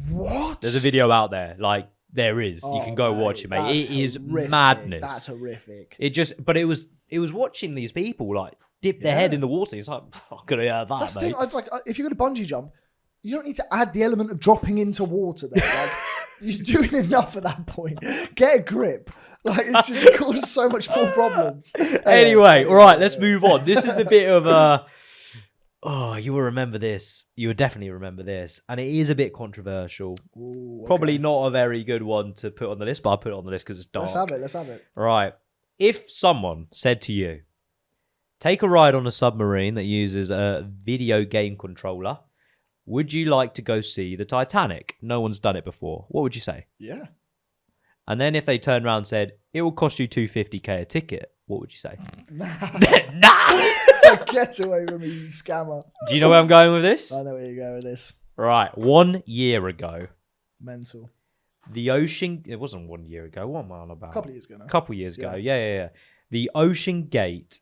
What? There's a video out there. Like, there is. You can go watch it, mate. It is madness. That's horrific. But it was watching these people like dip their head in the water. It's like, I'm gonna have that, that's mate. The thing, if you're gonna bungee jump, you don't need to add the element of dropping into water there. Like, you're doing enough at that point. Get a grip. Like, it's just caused so much more problems. Anyway, all right, let's move on. This is a bit of a... Oh, you will remember this. You will definitely remember this. And it is a bit controversial. Ooh, okay. Probably not a very good one to put on the list, but I'll put it on the list because it's dark. Let's have it. Right. If someone said to you, take a ride on a submarine that uses a video game controller, would you like to go see the Titanic? No one's done it before. What would you say? Yeah. And then if they turned around and said, it will cost you $250,000 a ticket, what would you say? Nah. Get away from me, you scammer. Do you know where I'm going with this? I know where you're going with this. Right. 1 year ago. Mental. The ocean... It wasn't 1 year ago. What am I on about? A couple of years ago now. Couple years ago. Yeah. The Ocean Gate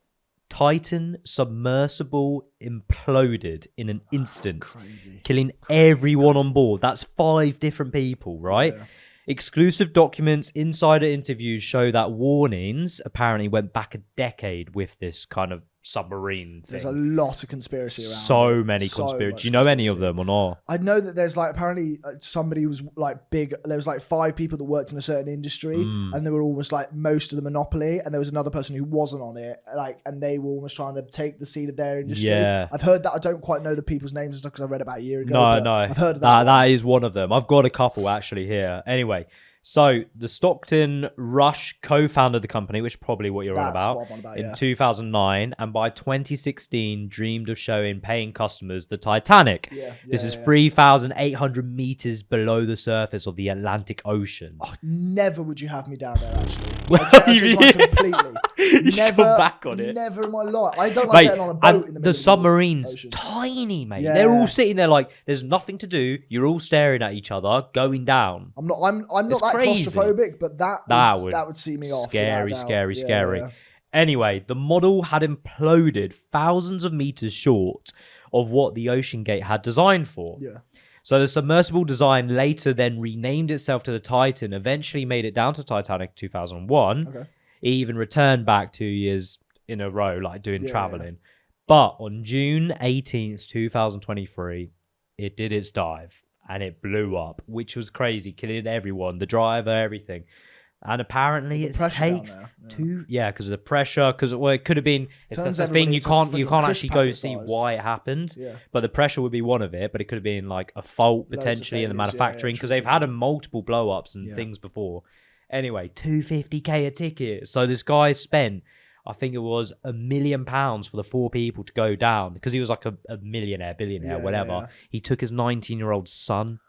Titan submersible imploded in an instant, Crazy. killing everyone on board. That's 5 different people, right? Yeah. Exclusive documents, insider interviews show that warnings apparently went back a decade with this kind of submarine thing. There's a lot of conspiracy around. So many conspiracies. Do you know any of them or not? I know that there's like apparently somebody was like big. There was like 5 people that worked in a certain industry, and they were almost like most of the monopoly. And there was another person who wasn't on it, like, and they were almost trying to take the seed of their industry. Yeah, I've heard that. I don't quite know the people's names and stuff because I read about a year ago. No, I've heard of that. That is one of them. I've got a couple actually here. Anyway. So the Stockton Rush co-founded the company, which is probably what you're on about, in 2009, and by 2016 dreamed of showing paying customers the Titanic. This is 3,800 meters below the surface of the Atlantic Ocean. Oh, never would you have me down there, actually. I change my completely. Never back on it. Never in my life. I don't like getting on a boat in the middle the submarine's of the ocean. tiny, mate. Yeah. They're all sitting there like there's nothing to do. You're all staring at each other, going down. I'm not that crazy. claustrophobic, but that would see me off. Scary. Yeah. Anyway, the model had imploded thousands of meters short of what the Ocean Gate had designed for. Yeah. So the submersible design later then renamed itself to the Titan, eventually made it down to Titanic 2001. Okay. It even returned back 2 years in a row, like doing traveling. But on June 18th, 2023, it did its dive. And it blew up, which was crazy, killing everyone, the driver, everything. And apparently it takes because of the pressure, because it could have been, it's that's the thing, you can't actually go see why it happened, but the pressure would be one of it, but it could have been like a fault potentially in the manufacturing, because they've had multiple blow-ups and things before. Anyway, £250K a ticket. So this guy spent, I think it was £1 million for the 4 people to go down, because he was like a millionaire, billionaire, whatever. Yeah. He took his 19-year-old son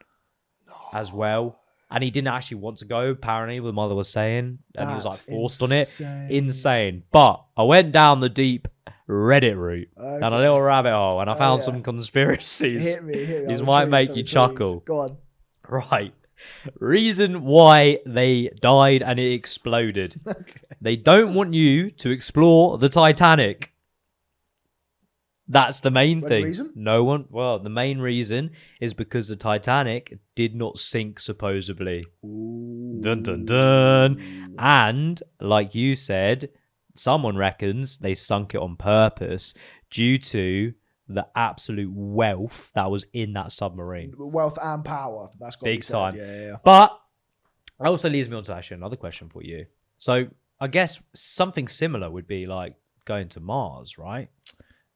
as well. And he didn't actually want to go, apparently, the mother was saying. And he was like forced on it. Insane. But I went down the deep Reddit route, down a little rabbit hole, and I found some conspiracies. Hit me. These might make you chuckle. Go on. Right. Reason why they died and it exploded. They don't want you to explore the Titanic. That's the main thing. Reason? The main reason is because the Titanic did not sink, supposedly. Ooh. Dun, dun, dun. And, like you said, someone reckons they sunk it on purpose due to the absolute wealth that was in that submarine. Wealth and power. That's got big time. Yeah. But that also leads me on to actually another question for you. So I guess something similar would be like going to Mars, right?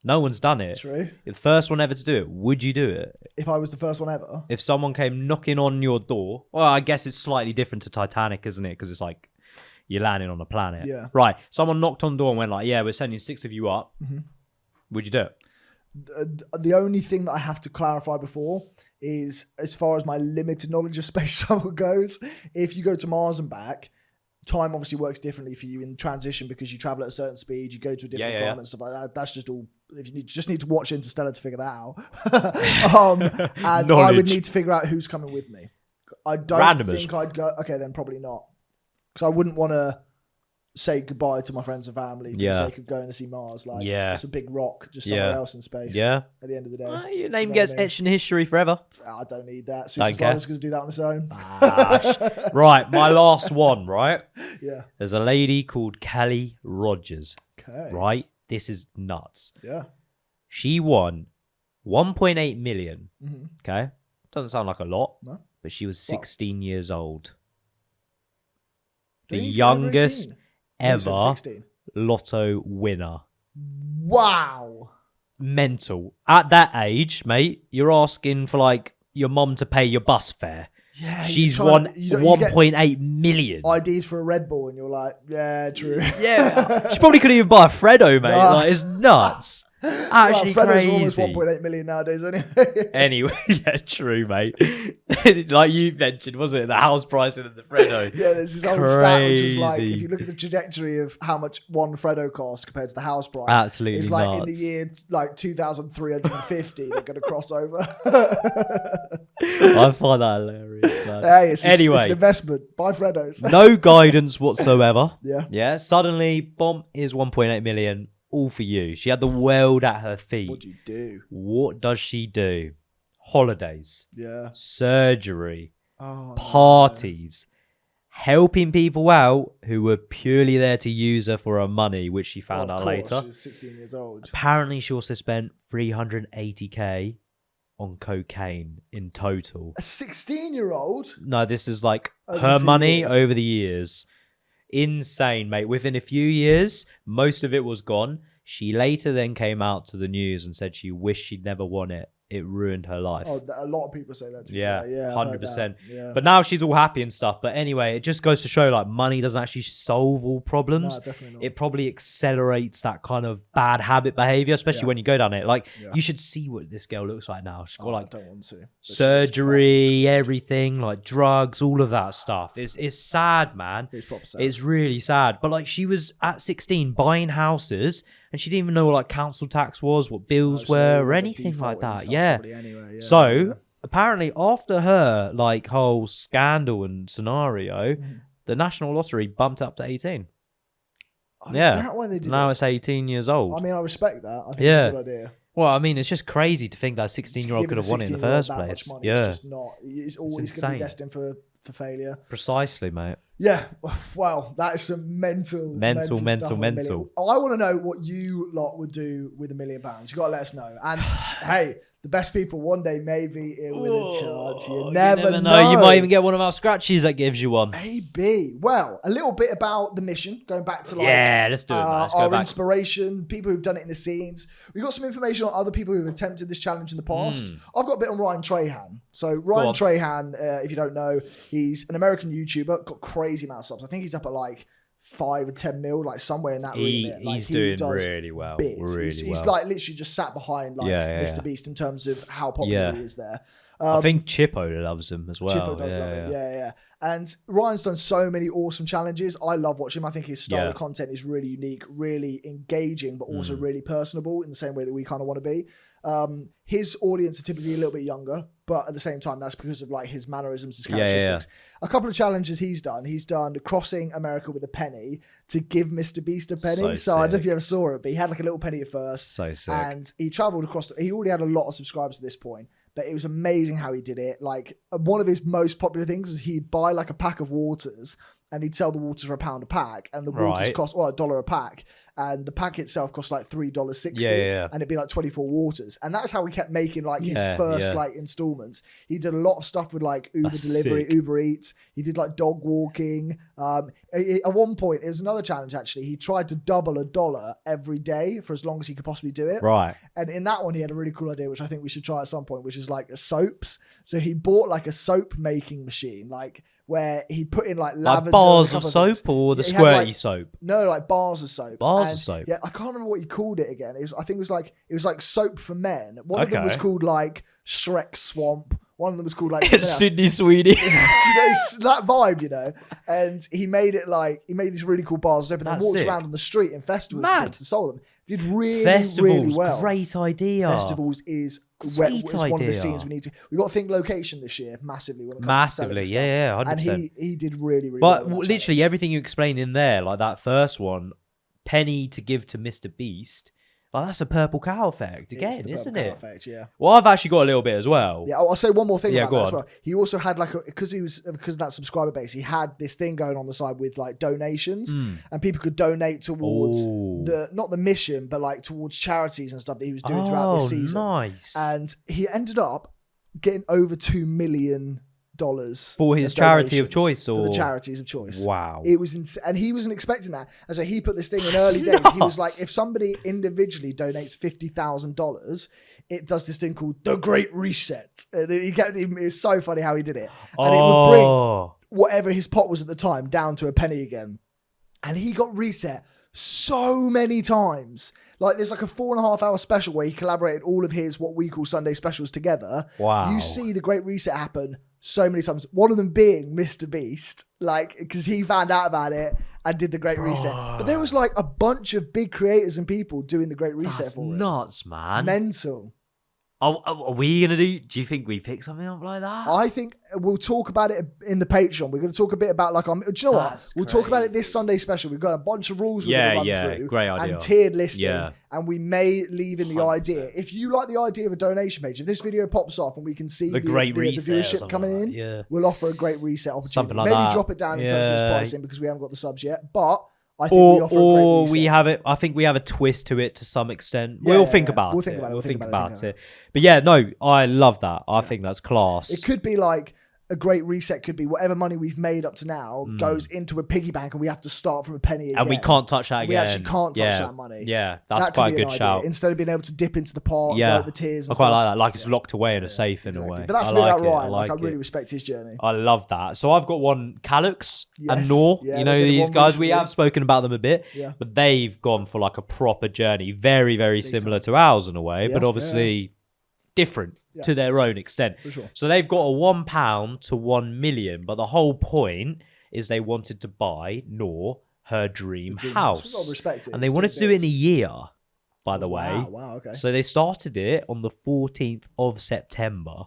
No one's done it. True. The first one ever to do it. Would you do it? If I was the first one ever? If someone came knocking on your door, well, I guess it's slightly different to Titanic, isn't it? Because it's like you're landing on a planet. Yeah. Right. Someone knocked on the door and went like, yeah, we're sending 6 of you up. Mm-hmm. Would you do it? The only thing that I have to clarify before is, as far as my limited knowledge of space travel goes, if you go to Mars and back, time obviously works differently for you in transition because you travel at a certain speed, you go to a different climate and stuff like that. That's just all. If you just need to watch Interstellar to figure that out. And I would need to figure out who's coming with me. I don't think I'd go. Okay, then probably not, because I wouldn't want to say goodbye to my friends and family for the sake of going to see Mars. Like, it's a big rock just somewhere else in space. Yeah. At the end of the day, your name gets etched in history forever. I don't need that. Susan Slider's going to do that on his own. Right, my last one. Right. Yeah. There's a lady called Kelly Rogers. Okay. Right. This is nuts. Yeah. She won 1.8 million. Mm-hmm. Okay. Doesn't sound like a lot. No. But she was 16 years old. The youngest ever lotto winner. Wow. Mental. At that age, mate, you're asking for like your mum to pay your bus fare. Yeah, she's won 1.8 million. IDs for a Red Bull, and you're like, yeah, true. Yeah, she probably couldn't even buy a Freddo, mate. Like, it's nuts. Actually, crazy. Almost 1.8 million nowadays, anyway. Anyway, yeah, true, mate. Like you mentioned, wasn't it? The house pricing of the Freddo. Yeah, there's this old stat which is like, if you look at the trajectory of how much one Freddo costs compared to the house price, absolutely, it's like nuts. In the year like 2,350, they're going to cross over. I find that hilarious, man. Hey, it's an investment. Buy Freddos. No guidance whatsoever. Yeah. Yeah. Suddenly, bomb is 1.8 million. all for you. She had the world at her feet. What do you do? What does she do? Holidays. Yeah. Surgery. Oh, Parties. Helping people out who were purely there to use her for her money, which she found out later. She was 16 years old. Apparently, she also spent 380k on cocaine in total. A 16-year-old? No, this is like Over her the money years. over the years. Insane, mate. Within a few years, most of it was gone. She later then came out to the news and said she wished she'd never won it. It ruined her life. Oh, a lot of people say that to me. Yeah, Yeah, 100%. Yeah. But now she's all happy and stuff. But anyway, it just goes to show like money doesn't actually solve all problems. No, definitely not. It probably accelerates that kind of bad habit behavior, especially when you go down it. Like you should see what this girl looks like now. She's got like I don't want to. surgery, everything, like drugs, all of that stuff. It's sad, man. It's proper sad. It's really sad. But like she was at 16 buying houses and she didn't even know what like council tax was, what bills were, or anything like that. Yeah. Anyway, So apparently after her like whole scandal and scenario, the National Lottery bumped up to 18. Oh, is Yeah. that why they did Now it? it's 18 years old. I mean, I respect that. I think Yeah. it's a good idea. Well, I mean, it's just crazy to think that a 16-year-old could have won it in the first place. Yeah. It's just not. It's always going to insane. be destined for failure. Precisely, mate. Yeah. Wow. That is some mental stuff on a million. I want to know what you lot would do with £1 million. You got to let us know. And hey, the best people one day may be in with a chance. You never know. You might even get one of our scratchies that gives you one. Maybe. Well, a little bit about the mission, going back to like let's do it. Man. Let's go our back. inspiration, people who've done it in the scenes. We've got some information on other people who've attempted this challenge in the past. I've got a bit on Ryan Trahan. So Ryan Trahan, if you don't know, he's an American YouTuber, got crazy amount of subs. I think he's up at like 5 or 10 mil, like somewhere in that remit. Like, he's doing really well. He's like literally just sat behind like Mr. Beast in terms of how popular he is there. I think Chippo loves him as well. Chippo does love him. Yeah. And Ryan's done so many awesome challenges. I love watching him. I think his style of content is really unique, really engaging, but also really personable in the same way that we kind of want to be. His audience are typically a little bit younger, but at the same time, that's because of like his mannerisms, his characteristics. A couple of challenges he's done crossing America with a penny to give Mr. Beast a penny. So I don't know if you ever saw it, but he had like a little penny at first. So sick. And he traveled across, he already had a lot of subscribers at this point. But it was amazing how he did it. Like one of his most popular things was he'd buy like a pack of waters and he'd sell the waters for £1 a pack, and the waters cost $1 a pack, and the pack itself cost like $3.60, and it'd be like 24 waters, and that's how he kept making like his first like installments. He did a lot of stuff with like Uber delivery, Uber Eats. He did like dog walking. At one point, it was another challenge actually. He tried to double $1 every day for as long as he could possibly do it. Right. And in that one, he had a really cool idea, which I think we should try at some point, which is like soaps. So he bought like a soap making machine, like where he put in like lavender, like bars of soap or the squirty soap? No, like bars of soap. Bars of soap. Yeah, I can't remember what he called it again. I think it was like soap for men. One of them was called like Shrek Swamp. One of them was called like Sydney Sweeney. It's that vibe, you know. And he made these really cool bars of soap and then walked around on the street in festivals to sell them. Did really well. Great idea. Festivals is great. It's one of the scenes we need to. We've got to think location this year massively. When it comes to 100%. And he did really but well. But literally everything you explained in there, like that first one, penny to give to Mr. Beast. Like that's a purple cow effect again, isn't it? Effect, yeah. Well, I've actually got a little bit as well. Yeah, I'll say one more thing about that as well. He also had like because of that subscriber base, he had this thing going on the side with like donations, and people could donate towards not the mission, but like towards charities and stuff that he was doing throughout this season. Nice. And he ended up getting over $2 million for his charity of choice, or for the charities of choice. Wow, it was and he wasn't expecting that. And so he put this thing in early days. He was like, if somebody individually donates $50,000, it does this thing called the Great Reset. And it was so funny how he did it, and it would bring whatever his pot was at the time down to a penny again. And he got reset so many times. Like there's like a 4.5 hour special where he collaborated all of his what we call Sunday specials together. Wow, you see the Great Reset happen so many times. One of them being Mr. Beast, like because he found out about it and did the Great Reset. But there was like a bunch of big creators and people doing the Great Reset for it. Nuts, man. Mental. Are we gonna do? Do you think we pick something up like that? I think we'll talk about it in the Patreon. We're going to talk a bit about do you know what? We'll talk about it this Sunday special. We've got a bunch of rules we're going to run through. Great idea. And tiered listing. And we may leave in the 100%. Idea. If you like the idea of a donation page, if this video pops off and we can see the viewership coming in, we'll offer a great reset opportunity. Something like maybe that. drop it down in terms of its pricing because we haven't got the subs yet. But I think we offer a great reset. We have it. I think we have a twist to it to some extent. We'll think about it. We'll think about it. But yeah, no, I love that. I think that's class. It could be like a great reset. Could be whatever money we've made up to now goes into a piggy bank, and we have to start from a penny again. And we can't touch that again. We actually can't touch that money. Yeah, that's quite a good shout. Instead of being able to dip into the pot, go at the tiers. I quite like that. Like it's locked away in a safe in a way. But that's a bit about Ryan. Like I really respect his journey. I love that. So I've got one Callux and Noor. You know these guys. We have spoken about them a bit, but they've gone for like a proper journey, very very similar to ours in a way, but obviously different. To their own extent. For sure. So they've got a £1 to 1 million, but the whole point is they wanted to buy Noor her dream house. And they wanted to do it in a year, by the way. Wow, okay. So they started it on the 14th of September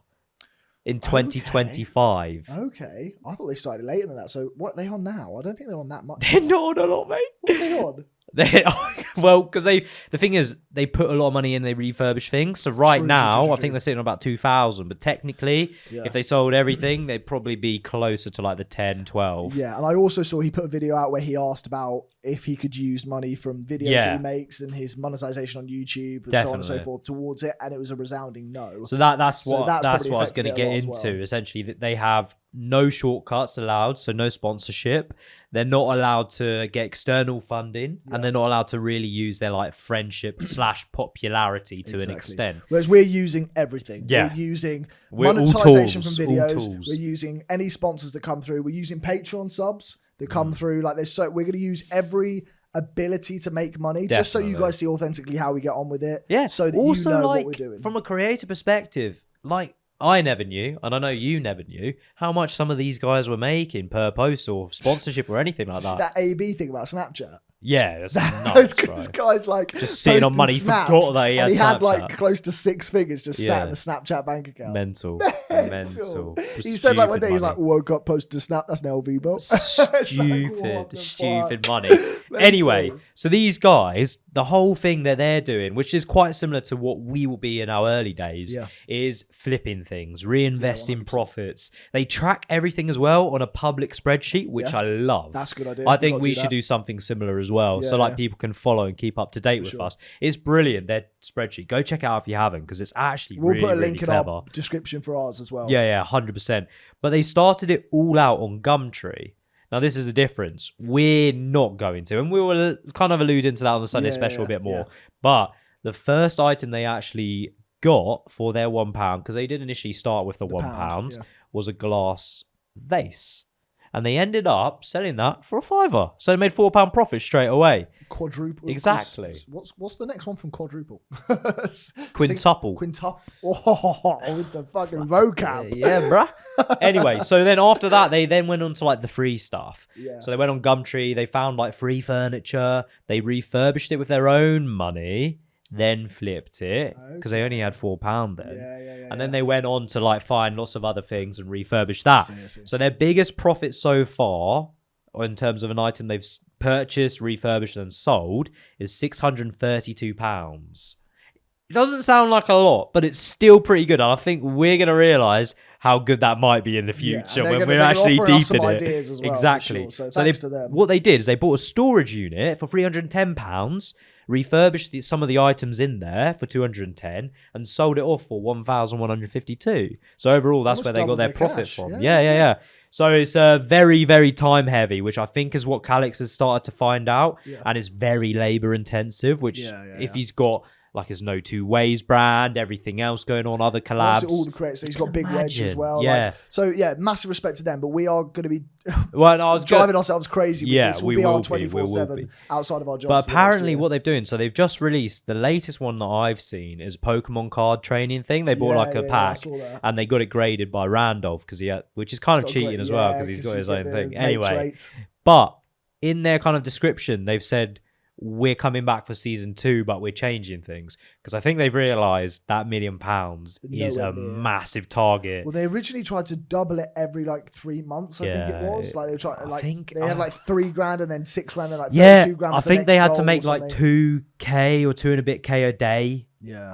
in 2025. Okay. I thought they started later than that. So what are they on now? I don't think they're on that much. They're not on a lot, mate. What are they on? Well, because the thing is, they put a lot of money in, they refurbish things. So right now, I think they're sitting on about 2,000. But technically, if they sold everything, they'd probably be closer to like the 10, 12. Yeah, and I also saw he put a video out where he asked about if he could use money from videos that he makes and his monetization on YouTube and so on and so forth towards it, and it was a resounding no. So that's what I was going to get into. Essentially, that they have no shortcuts allowed, so no sponsorship. They're not allowed to get external funding, and they're not allowed to really use their like friendship / popularity to an extent. Whereas we're using everything. Yeah. We're using monetization from videos. We're using any sponsors that come through. We're using Patreon subs that come through. Like this, so we're going to use every ability to make money, just so you guys see authentically how we get on with it. Yeah. So that also, you know what we're doing. From a creator perspective, like. I never knew, and I know you never knew, how much some of these guys were making per post or sponsorship or anything like that. That AB thing about Snapchat. Yeah, that's nuts, this guy's like just sitting on money. He forgot that he had like close to 6 figures just sat in the Snapchat bank account. Mental. He said like one day he's like, woke up, posted a snap. That's an LV bro. Stupid money. Anyway, so these guys, the whole thing that they're doing, which is quite similar to what we will be in our early days, is flipping things, reinvesting profits. They track everything as well on a public spreadsheet, which I love. That's a good idea. I think we should do something similar as well, so like people can follow and keep up to date with us. It's brilliant, their spreadsheet. Go check it out if you haven't, because it's actually we'll really, put a link really in our description for ours as well. Yeah, 100%. But they started it all out on Gumtree. Now, this is the difference. We're not going to, and we were kind of alluding to that on the Sunday special a bit more. But the first item they actually got for their £1, because they did initially start with the £1, was a glass vase. And they ended up selling that for a £5. So they made £4 profit straight away. Quadruple. Exactly. What's the next one from quadruple? Quintuple. Quintuple. Oh, with the fucking vocab. Yeah, bruh. Anyway, so then after that, they then went on to like the free stuff. Yeah. So they went on Gumtree. They found like free furniture. They refurbished it with their own money. Then flipped it because they only had £4 then. And then they went on to like find lots of other things and refurbish that. So their biggest profit so far, in terms of an item they've purchased, refurbished, and sold, is £632. It doesn't sound like a lot, but it's still pretty good. And I think we're going to realise how good that might be in the future when we're actually deep in it. Well, exactly. Sure. So what they did is they bought a storage unit for £310, refurbished some of the items in there for £210, and sold it off for £1,152. So overall, that's where they got their profit from. Yeah. So it's very, very time heavy, which I think is what Callux has started to find out, and it's very labor intensive. Which if he's got like his No Two Ways brand, everything else going on, other collabs. All the credits. He's got Big Wedge as well. Yeah. Massive respect to them. But we are going to be driving ourselves crazy with this. We'll be on 24/7 outside of our jobs. But apparently what they've doing, so they've just released, the latest one that I've seen is a Pokemon card training thing. They bought a pack and they got it graded by Randolph, which is kind of cheating as well because he's got his own thing. Anyway, but in their kind of description, they've said, we're coming back for season 2, but we're changing things. Because I think they've realised that £1 million is a massive target. Well, they originally tried to double it every like 3 months, I think it was. Like they tried, like they had like $3,000 and then $6,000 and like $32,000. I think they had to make like 2K or 2 and a bit K a day.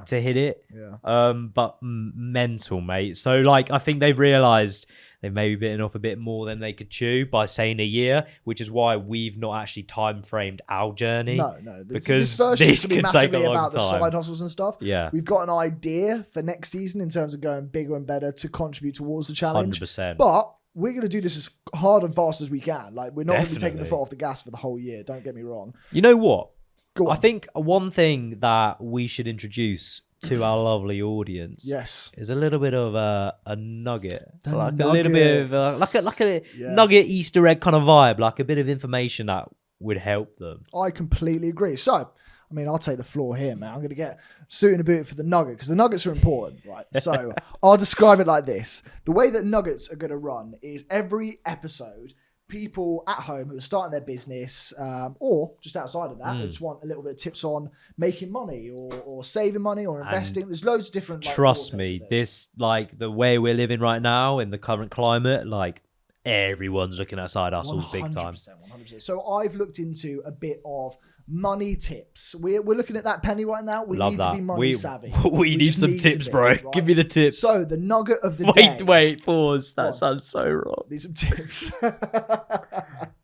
To hit it. But mental, mate. So like I think they've realised they've maybe bitten off a bit more than they could chew by saying a year, which is why we've not actually time framed our journey. No. Because this could be take a long about time. the side hustles and stuff. Yeah. We've got an idea for next season in terms of going bigger and better to contribute towards the challenge. 100%. But we're going to do this as hard and fast as we can. Like we're not going to be taking the foot off the gas for the whole year. Don't get me wrong. You know what? Go on. I think one thing that we should introduce to our lovely audience is a little bit of a nugget, a little bit of like a nugget Easter egg kind of vibe, like a bit of information that would help them. I completely agree. So, I mean, I'll take the floor here, man. I'm going to get suit and a boot for the nugget because the nuggets are important, right? So I'll describe it like this. The way that nuggets are going to run is every episode, people at home who are starting their business or just outside of that, they just want a little bit of tips on making money or saving money or investing. There's loads of different. Like, trust me, this like the way we're living right now in the current climate, like everyone's looking at side hustles big time. 100%. So I've looked into a bit of money tips. We're looking at that penny right now. We need to be money savvy. We need some tips, bro. Right? Give me the tips. So the nugget of the day. Wait, pause. That sounds so wrong. Need some tips.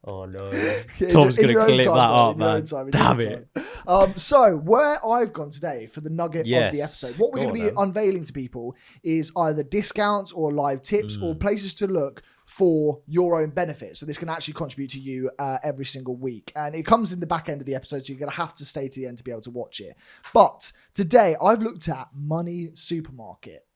Oh no. Tom's going to clip that up, man. Damn it. So where I've gone today for the nugget of the episode, what we're going to be unveiling to people is either discounts or live tips or places to look for your own benefit. So this can actually contribute to you every single week. And it comes in the back end of the episode, so you're going to have to stay to the end to be able to watch it. But today, I've looked at Money Supermarket.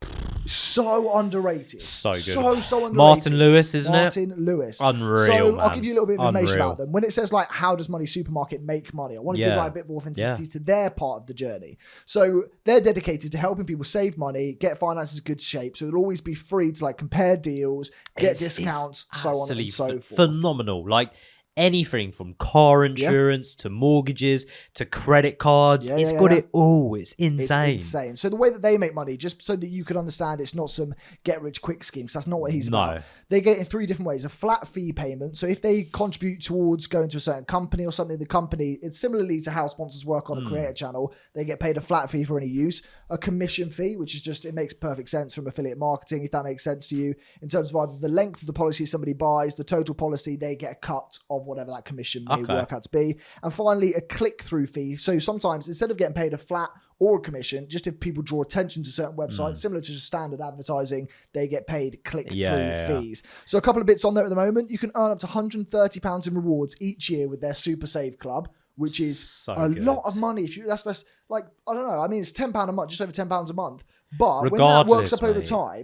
So underrated. So good. So underrated. Martin Lewis, isn't it? Martin Lewis. Unreal, So man. I'll give you a little bit of information about them. When it says like, how does Money Supermarket make money? I want to give like a bit of authenticity to their part of the journey. So they're dedicated to helping people save money, get finances in good shape. So it'll always be free to like compare deals, get discounts, so on and so forth. Phenomenal. Like anything from car insurance to mortgages to credit cards. It's got it all. It's insane. It's insane. So the way that they make money, just so that you can understand, it's not some get rich quick scheme, because that's not what he's about. They get it in 3 different ways. A flat fee payment. So if they contribute towards going to a certain company or something, the company, it's similarly to how sponsors work on a creator channel. They get paid a flat fee for any use. A commission fee, which is just, it makes perfect sense from affiliate marketing, if that makes sense to you, in terms of either the length of the policy somebody buys, the total policy, they get a cut of whatever that commission may work out to be. And finally, a click-through fee. So sometimes instead of getting paid a flat or a commission, just if people draw attention to certain websites, similar to just standard advertising, they get paid click-through fees. So a couple of bits on there at the moment. You can earn up to £130 in rewards each year with their Super Save Club, which is so a lot of money. If you that's like, I don't know. I mean, it's £10 a month, just over £10 a month. But when that works up over time,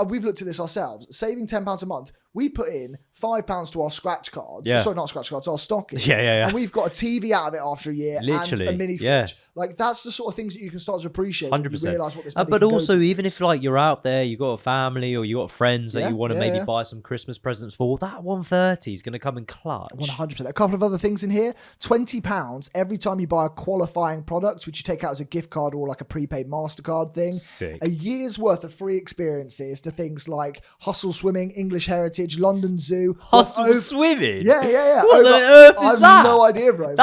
we've looked at this ourselves. Saving £10 a month, we put in £5 to our scratch cards. Sorry, not scratch cards, our Stocky. And we've got a TV out of it after a year and a mini fridge. Like, that's the sort of things that you can start to appreciate 100%. when you realise what this money but can also, go to. even if like you're out there, you got a family or you got friends that you want to maybe buy some Christmas presents for, that 130 is going to come in clutch. 100%. A couple of other things in here. £20 every time you buy a qualifying product, which you take out as a gift card or like a prepaid MasterCard thing. Sick. A year's worth of free experiences to things like Hustle Swimming, English Heritage, London Zoo. Hustle Swimming? Yeah. What the earth is that? I have no idea, bro. We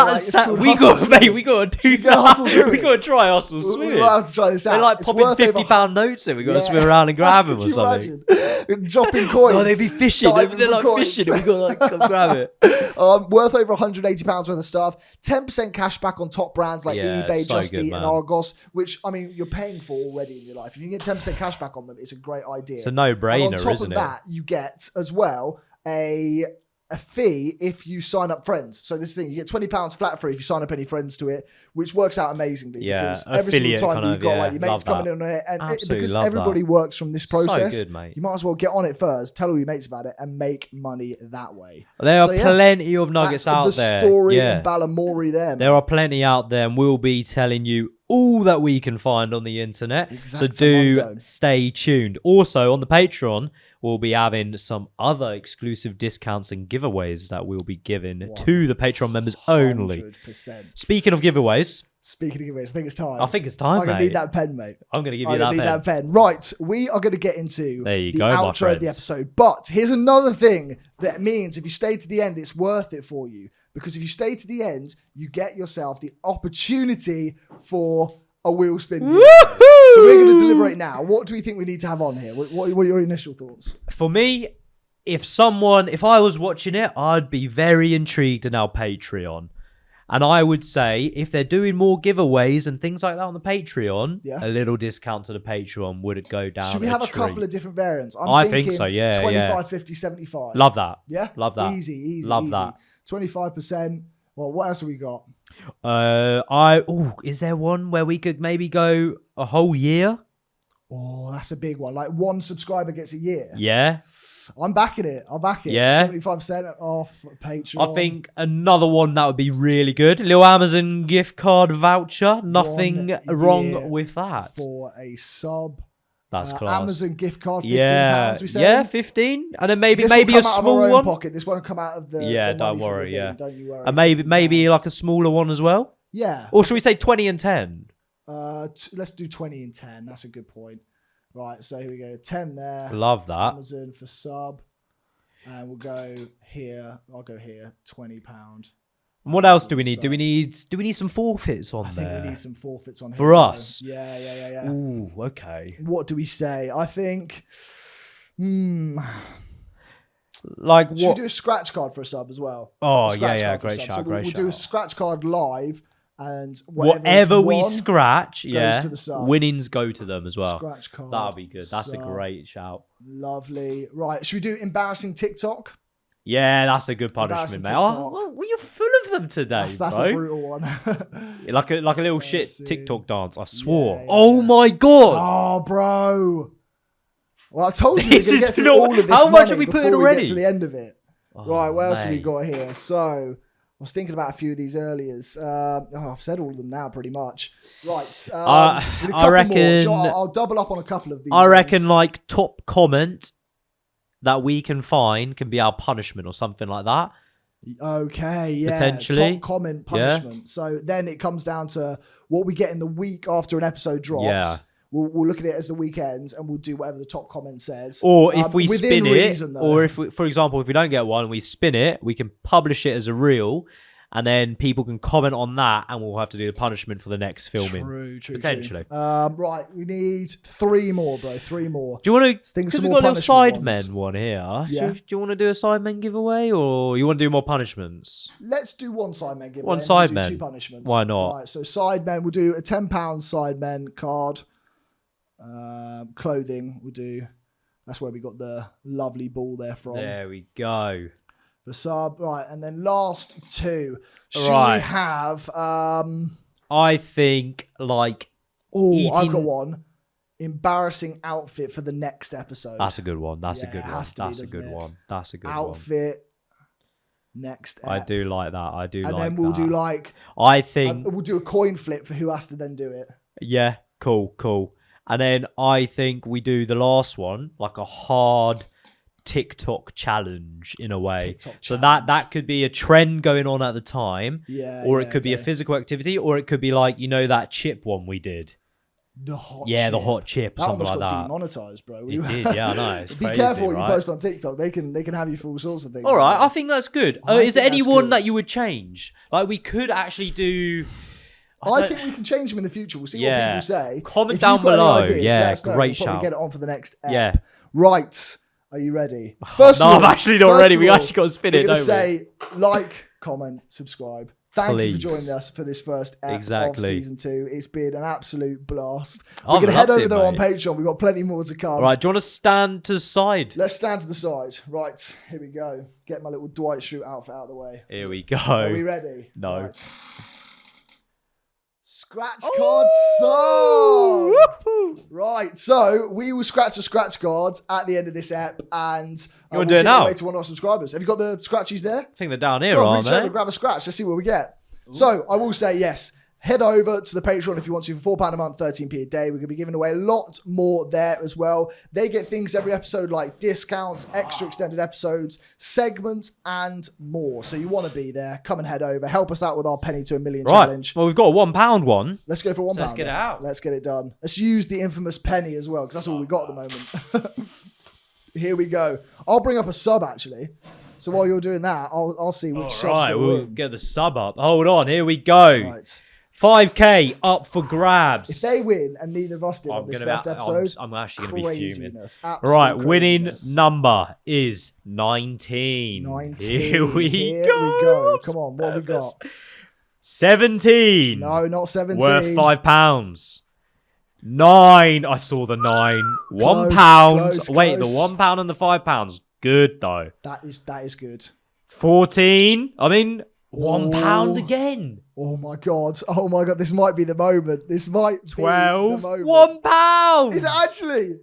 got to do that. We got to try Hustle Swimming. We'll have to try this out. They're like popping £50 notes in. We got to swim around and grab them or something. Dropping coins. No, they'd be fishing. They're like fishing. We got to like come grab it. Worth over £180 worth of stuff. 10% cash back on top brands like eBay, Just Eat, and Argos, which, I mean, you're paying for already in your life. If you can get 10% cash back on them, it's a great idea. It's a no-brainer, isn't it? On top of that, you get as well a fee if you sign up friends. So this thing, you get £20 flat free if you sign up any friends to it, which works out amazingly. Because every single time you've got like your mates coming in on it, and because everybody works from this process, so good, mate. You might as well get on it first, tell all your mates about it, and make money that way. There are plenty of nuggets out there. The story in Balamori there. There are plenty out there, and we'll be telling you all that we can find on the internet. So do Exactamundo. stay tuned. Also, on the Patreon, we'll be having some other exclusive discounts and giveaways that we'll be giving to the Patreon members only. 100%. Speaking of giveaways, Speaking of giveaways, I think it's time. I think it's time, I'm going to mate. need that pen, mate. I'm going to give I'm you gonna that need pen. that pen. Right, we are going to get into There you the go, my outro of the friends. episode. But here's another thing that means if you stay to the end, it's worth it for you. Because if you stay to the end, you get yourself the opportunity for a wheel spin. Woohoo! So we're going to deliberate now. What do we think we need to have on here? What are your initial thoughts? For me, if I was watching it, I'd be very intrigued in our Patreon. And I would say if they're doing more giveaways and things like that on the Patreon, a little discount to the Patreon would go down. Should we have a couple of different variants? I think so, yeah. 25, 50, 75. Love that. Yeah? Love that. Easy. Love that. 25%. Well, what else have we got? Is there one where we could maybe go a whole year? Oh, that's a big one. Like one subscriber gets a year. Yeah. I'm backing it. I'll back it. Yeah. 75% off Patreon. I think another one that would be really good. A little Amazon gift card voucher. Nothing 1 wrong year with that. for a sub. That's class. Amazon gift card, £15. We say. Yeah, 15, and then maybe This a will come out of our small own one. pocket. This won't come out of the. Yeah, the don't money for worry. the thing. Yeah, Don't you worry. and maybe like a smaller one as well. Yeah. Or should we say 20 and 10? Let's do 20 and 10. That's a good point. Right. So here we go. 10 there. Love that. Amazon for sub. And we'll go here. I'll go here. £20. And what else do we need? Do we need some forfeits on I think there? we need some forfeits on here. For us? Yeah. Ooh, okay. What do we say? I think. Like Should we what? do a scratch card for a sub as well? Oh, A scratch yeah, card for a great sub. shout, So great we'll do a shout. scratch card live, and Whatever we won, scratch, to the sub. winnings go to them as well. Scratch card. That'll be good. That's a sub. great shout. Lovely. Right. Should we do embarrassing TikTok? Yeah, that's a good punishment, mate. TikTok. Oh, well, you're full of them today, That's bro. a brutal one. Like a little shit see. TikTok dance. I swore. Yeah. Oh my god! Oh, bro. Well, I told you This we're going to is get through not- all of this how much money have we put before in we already? get to the end of it. Right, what else have we mate. got here? So, I was thinking about a few of these earlier. I've said all of them now, pretty much. Right. With a I couple reckon- more. I'll double up on a couple of these. I reckon ones. like top comment that we can find can be our punishment or something like that. Okay, yeah. Potentially. Top comment punishment. So then it comes down to what we get in the week after an episode drops. Yeah. We'll look at it as the weekends and we'll do whatever the top comment says. Or if we within spin reason, it, though. or if we, for example, if we don't get one, we spin it, we can publish it as a reel, and then people can comment on that, and we'll have to do the punishment for the next filming. True. Potentially. Right, we need 3 more, bro. 3 more. Do you want to? Think Because some we've more got a little punishment sidemen one here. Yeah. Do you want to do a sidemen giveaway, or you want to do more punishments? Let's do one sidemen giveaway. One and we'll do sidemen. 2 punishments. Why not? Right, so sidemen, we'll do a £10 sidemen card. Clothing, we'll do. That's where we got the lovely ball there from. There we go. The sub, right, and then last 2. Should Right. we have? I think like Oh, I've eating- got one. Embarrassing outfit for the next episode. that's a good one. That's Yeah, a good it one. has to be, That's a doesn't good it? one. That's a good Outfit. Next. one. I do like that. I do And like then we'll that. do like I think we'll do a coin flip for who has to then do it. yeah, cool. And then I think we do the last one, like a hard TikTok challenge in a way. TikTok So challenge. that could be a trend going on at the time. Yeah. Or yeah, it could be a okay. physical activity, or it could be like, that chip one we did. The hot. Yeah, the chip. hot chip, That something almost like got that. demonetized, bro. It did, yeah, I know. It's Be crazy, careful what right? you post on TikTok. They can have you for all sorts of things. All right, I think that's good. I Is there think that's anyone good. that you would change? Like, we could actually do... I don't- think we can change them in the future. We'll see Yeah. what people say. Comment If down you've got any below. ideas, Yeah, let us know. great We'll probably shout. get it on for the next ep. Yeah. Right. Are you ready? First No, of all, I'm actually not first ready. of We all, actually got to spin we're it, gonna don't say like, comment, subscribe. Thank you Please. for joining us for this first ep of Exactly. season 2. It's been an absolute blast. I've We're going to head loved over it, there on mate. Patreon. We've got plenty more to come. All right, do you want to stand to the side? Let's stand to the side. Right, here we go. Get my little Dwight Schrute outfit out of the way. Here we Are we go. ready? No. Right. Scratch card song. Right, so we will scratch a scratch card at the end of this ep, and You wanna we'll do it give now? away to one of our subscribers. Have you got the scratchies there? I think they're down here, Go on, aren't reach over, they? grab a scratch. Let's see what we get. So I will say yes. Head over to the Patreon if you want to for £4 a month, 13p a day. We're going to be giving away a lot more there as well. They get things every episode like discounts, extra extended episodes, segments, and more. So you want to be there. Come and head over. Help us out with our penny to a million challenge. Well, we've got a £1 one. Let's go for £1. Let's get it out. Let's get it done. Let's use the infamous penny as well because that's all we got at the moment. Here we go. I'll bring up a sub actually. So while you're doing that, I'll see which sub's going to we'll win. get the sub up. Hold on, here we go. Right. 5k up for grabs. If they win and neither of us did on this first episode, I'm actually going to be fuming. Right, winning number is 19. 19. Here we go. Come on, what have we got? 17. No, not 17. Worth £5. 9. I saw the 9. £1. Close, Wait, close. the £1 and the £5. Good though. That is good. 14. I mean, £1 again. Oh my god. Oh my god. This might be the moment. This might be 12. the moment. £1. Is it actually?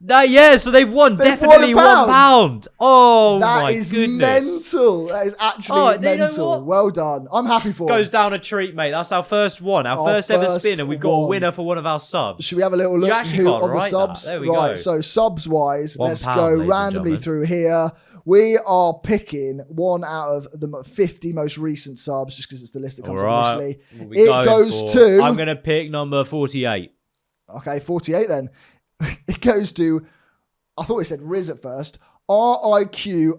No, yeah, so they've won. Definitely £1. Oh my goodness. That is mental. That is actually mental. Well done. I'm happy for Goes it. down a treat, mate. That's our first one. Our first ever spin, and we've got a winner for one of our subs. Should we have a little look who on the subs? There we go. So subs wise, let's £1, go ladies and randomly gentlemen. through here. We are picking one out of the 50 most recent subs, just because it's the list that comes up initially. It goes to... I'm going to pick number 48. Okay, 48 then. It goes to... I thought it said Riz at first. RIQ_ZZ.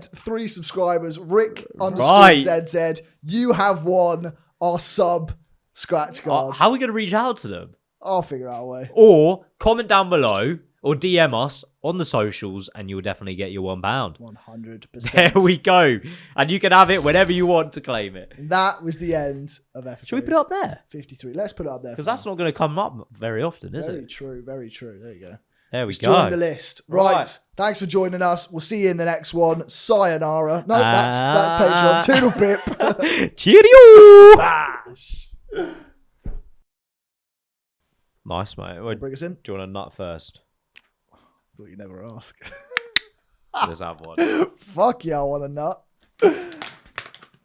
3 subscribers. Rick_ZZ. You have won our sub scratch card. How are we going to reach out to them? I'll figure out a way. Or comment down below or DM us on the socials and you'll definitely get your £1. 100%. There we go. And you can have it whenever you want to claim it. And that was the end of episode. Should we put it up there? 53. Let's put it up there. Because that's not going to come up very often, is very it? true. Very true. There you go. There we go. Join the list. Right. Thanks for joining us. We'll see you in the next one. Sayonara. No, that's Patreon. Toodle pip. Cheerio. Nice, mate. Bring us in. Do you want a nut first? Thought you never ask. Let's have one. Fuck yeah, I want a nut.